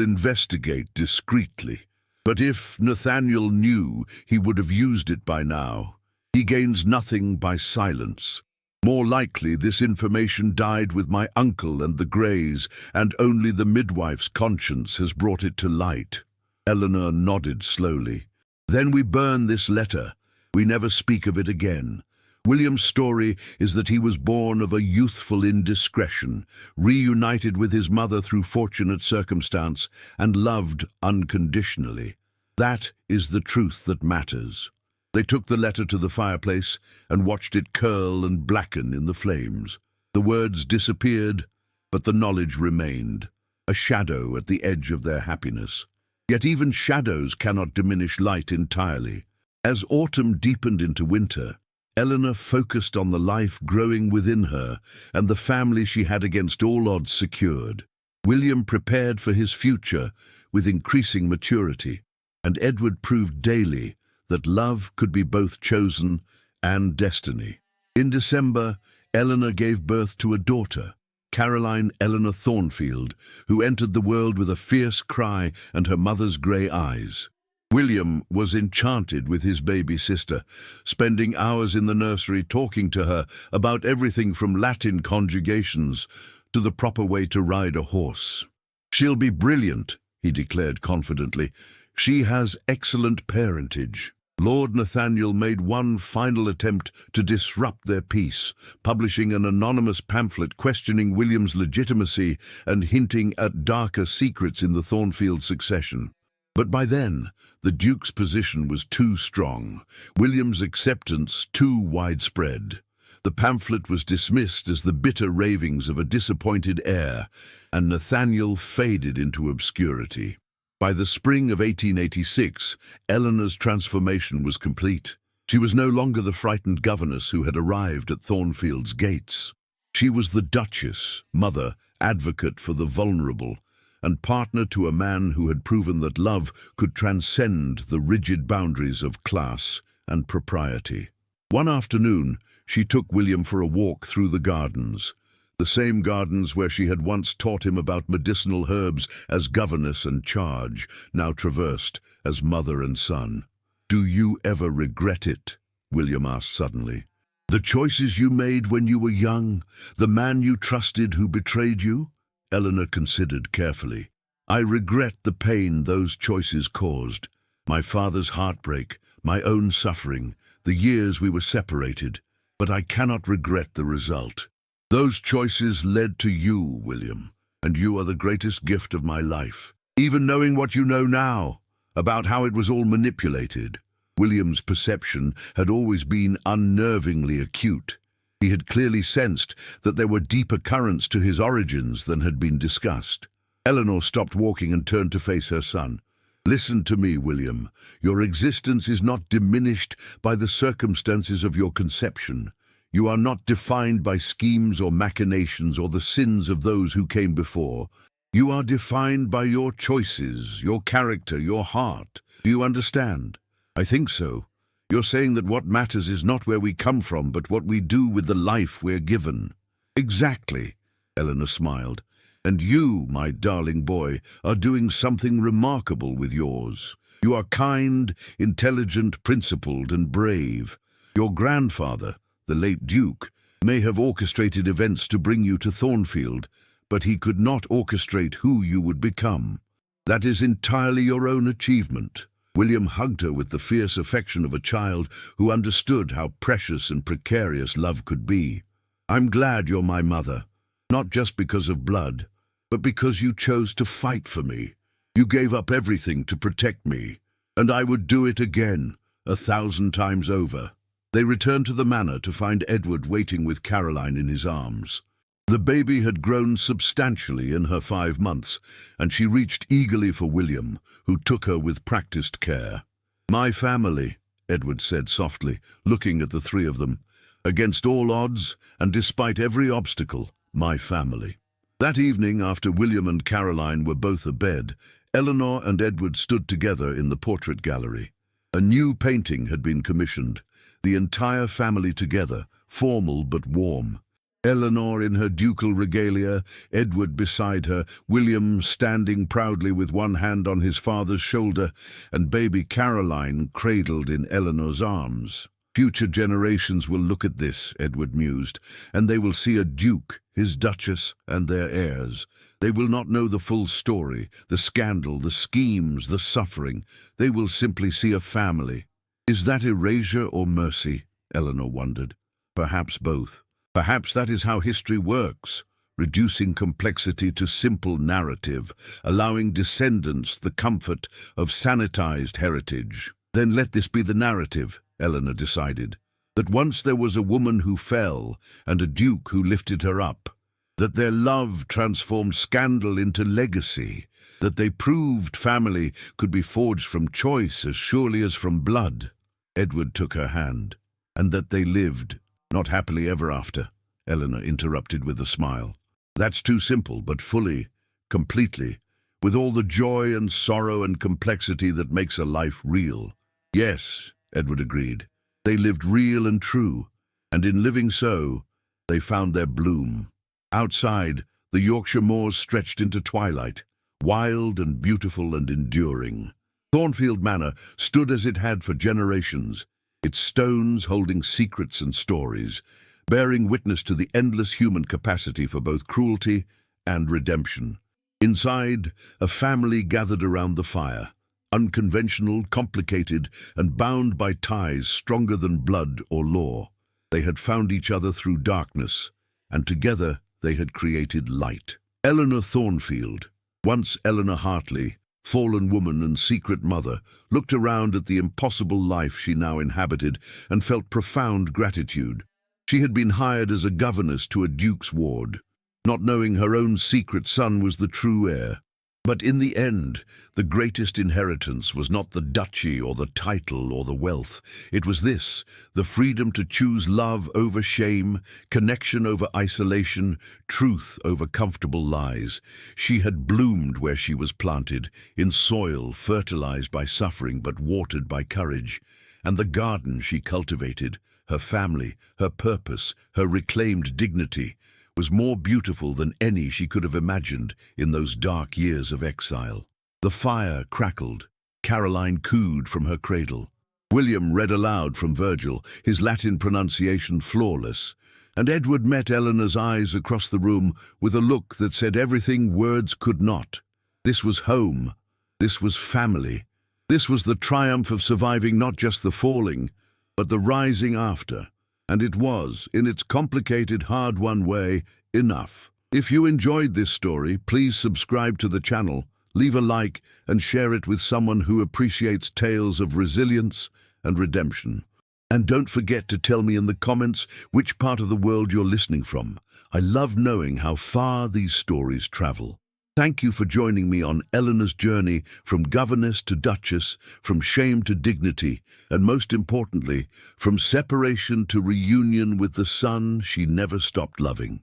Speaker 1: investigate discreetly." But if Nathaniel knew, he would have used it by now. He gains nothing by silence. More likely, this information died with my uncle and the Greys, and only the midwife's conscience has brought it to light. Eleanor nodded slowly. Then we burn this letter. We never speak of it again. William's story is that he was born of a youthful indiscretion, reunited with his mother through fortunate circumstance, and loved unconditionally. That is the truth that matters. They took the letter to the fireplace and watched it curl and blacken in the flames. The words disappeared, but the knowledge remained, a shadow at the edge of their happiness. Yet even shadows cannot diminish light entirely. As autumn deepened into winter, Eleanor focused on the life growing within her and the family she had against all odds secured. William prepared for his future with increasing maturity, and Edward proved daily that love could be both chosen and destiny. In December, Eleanor gave birth to a daughter, Caroline Eleanor Thornfield, who entered the world with a fierce cry and her mother's grey eyes. William was enchanted with his baby sister, spending hours in the nursery talking to her about everything from Latin conjugations to the proper way to ride a horse. "She'll be brilliant," he declared confidently. "She has excellent parentage." Lord Nathaniel made one final attempt to disrupt their peace, publishing an anonymous pamphlet questioning William's legitimacy and hinting at darker secrets in the Thornfield succession. But by then, the Duke's position was too strong, William's acceptance too widespread. The pamphlet was dismissed as the bitter ravings of a disappointed heir, and Nathaniel faded into obscurity. By the spring of 1886, Eleanor's transformation was complete. She was no longer the frightened governess who had arrived at Thornfield's gates. She was the Duchess, mother, advocate for the vulnerable, and partner to a man who had proven that love could transcend the rigid boundaries of class and propriety. One afternoon, she took William for a walk through the gardens, the same gardens where she had once taught him about medicinal herbs as governess and charge, now traversed as mother and son. "Do you ever regret it?" William asked suddenly. "The choices you made when you were young, the man you trusted who betrayed you?" Eleanor considered carefully. "I regret the pain those choices caused. My father's heartbreak, my own suffering, the years we were separated. But I cannot regret the result. Those choices led to you, William, and you are the greatest gift of my life. Even knowing what you know now, about how it was all manipulated." William's perception had always been unnervingly acute. He had clearly sensed that there were deeper currents to his origins than had been discussed. Eleanor stopped walking and turned to face her son. "Listen to me, William. Your existence is not diminished by the circumstances of your conception. You are not defined by schemes or machinations or the sins of those who came before. You are defined by your choices, your character, your heart. Do you understand?" "I think so. You're saying that what matters is not where we come from, but what we do with the life we're given." "Exactly," Eleanor smiled. "And you, my darling boy, are doing something remarkable with yours. You are kind, intelligent, principled, and brave. Your grandfather, the late Duke, may have orchestrated events to bring you to Thornfield, but he could not orchestrate who you would become. That is entirely your own achievement." William hugged her with the fierce affection of a child who understood how precious and precarious love could be. "I'm glad you're my mother, not just because of blood, but because you chose to fight for me. You gave up everything to protect me, and I would do it again, 1,000 times over." They returned to the manor to find Edward waiting with Caroline in his arms. The baby had grown substantially in her 5 months, and she reached eagerly for William, who took her with practiced care. "My family," Edward said softly, looking at the three of them. "Against all odds, and despite every obstacle, my family." That evening, after William and Caroline were both abed, Eleanor and Edward stood together in the portrait gallery. A new painting had been commissioned, the entire family together, formal but warm. Eleanor in her ducal regalia, Edward beside her, William standing proudly with one hand on his father's shoulder, and baby Caroline cradled in Eleanor's arms. Future generations will look at this, Edward mused, and they will see a duke, his duchess, and their heirs. They will not know the full story, the scandal, the schemes, the suffering. They will simply see a family. Is that erasure or mercy? Eleanor wondered. Perhaps both. Perhaps that is how history works, reducing complexity to simple narrative, allowing descendants the comfort of sanitized heritage. Then let this be the narrative, Eleanor decided, that once there was a woman who fell and a duke who lifted her up, that their love transformed scandal into legacy, that they proved family could be forged from choice as surely as from blood. Edward took her hand, and that they lived, not happily ever after, Eleanor interrupted with a smile. That's too simple, but fully, completely, with all the joy and sorrow and complexity that makes a life real. Yes, Edward agreed. They lived real and true, and in living so, they found their bloom. Outside, the Yorkshire moors stretched into twilight, wild and beautiful and enduring. Thornfield Manor stood as it had for generations, its stones holding secrets and stories, bearing witness to the endless human capacity for both cruelty and redemption. Inside, a family gathered around the fire, unconventional, complicated, and bound by ties stronger than blood or law. They had found each other through darkness, and together they had created light. Eleanor Thornfield, once Eleanor Hartley, fallen woman and secret mother, looked around at the impossible life she now inhabited and felt profound gratitude. She had been hired as a governess to a duke's ward, not knowing her own secret son was the true heir. But in the end, the greatest inheritance was not the duchy or the title or the wealth. It was this, the freedom to choose love over shame, connection over isolation, truth over comfortable lies. She had bloomed where she was planted, in soil fertilized by suffering but watered by courage. And the garden she cultivated, her family, her purpose, her reclaimed dignity, was more beautiful than any she could have imagined in those dark years of exile. The fire crackled. Caroline cooed from her cradle. William read aloud from Virgil, his Latin pronunciation flawless, and Edward met Eleanor's eyes across the room with a look that said everything words could not. This was home. This was family. This was the triumph of surviving not just the falling, but the rising after. And it was, in its complicated, hard-won way, enough. If you enjoyed this story, please subscribe to the channel, leave a like, and share it with someone who appreciates tales of resilience and redemption. And don't forget to tell me in the comments which part of the world you're listening from. I love knowing how far these stories travel. Thank you for joining me on Eleanor's journey from governess to duchess, from shame to dignity, and most importantly, from separation to reunion with the son she never stopped loving.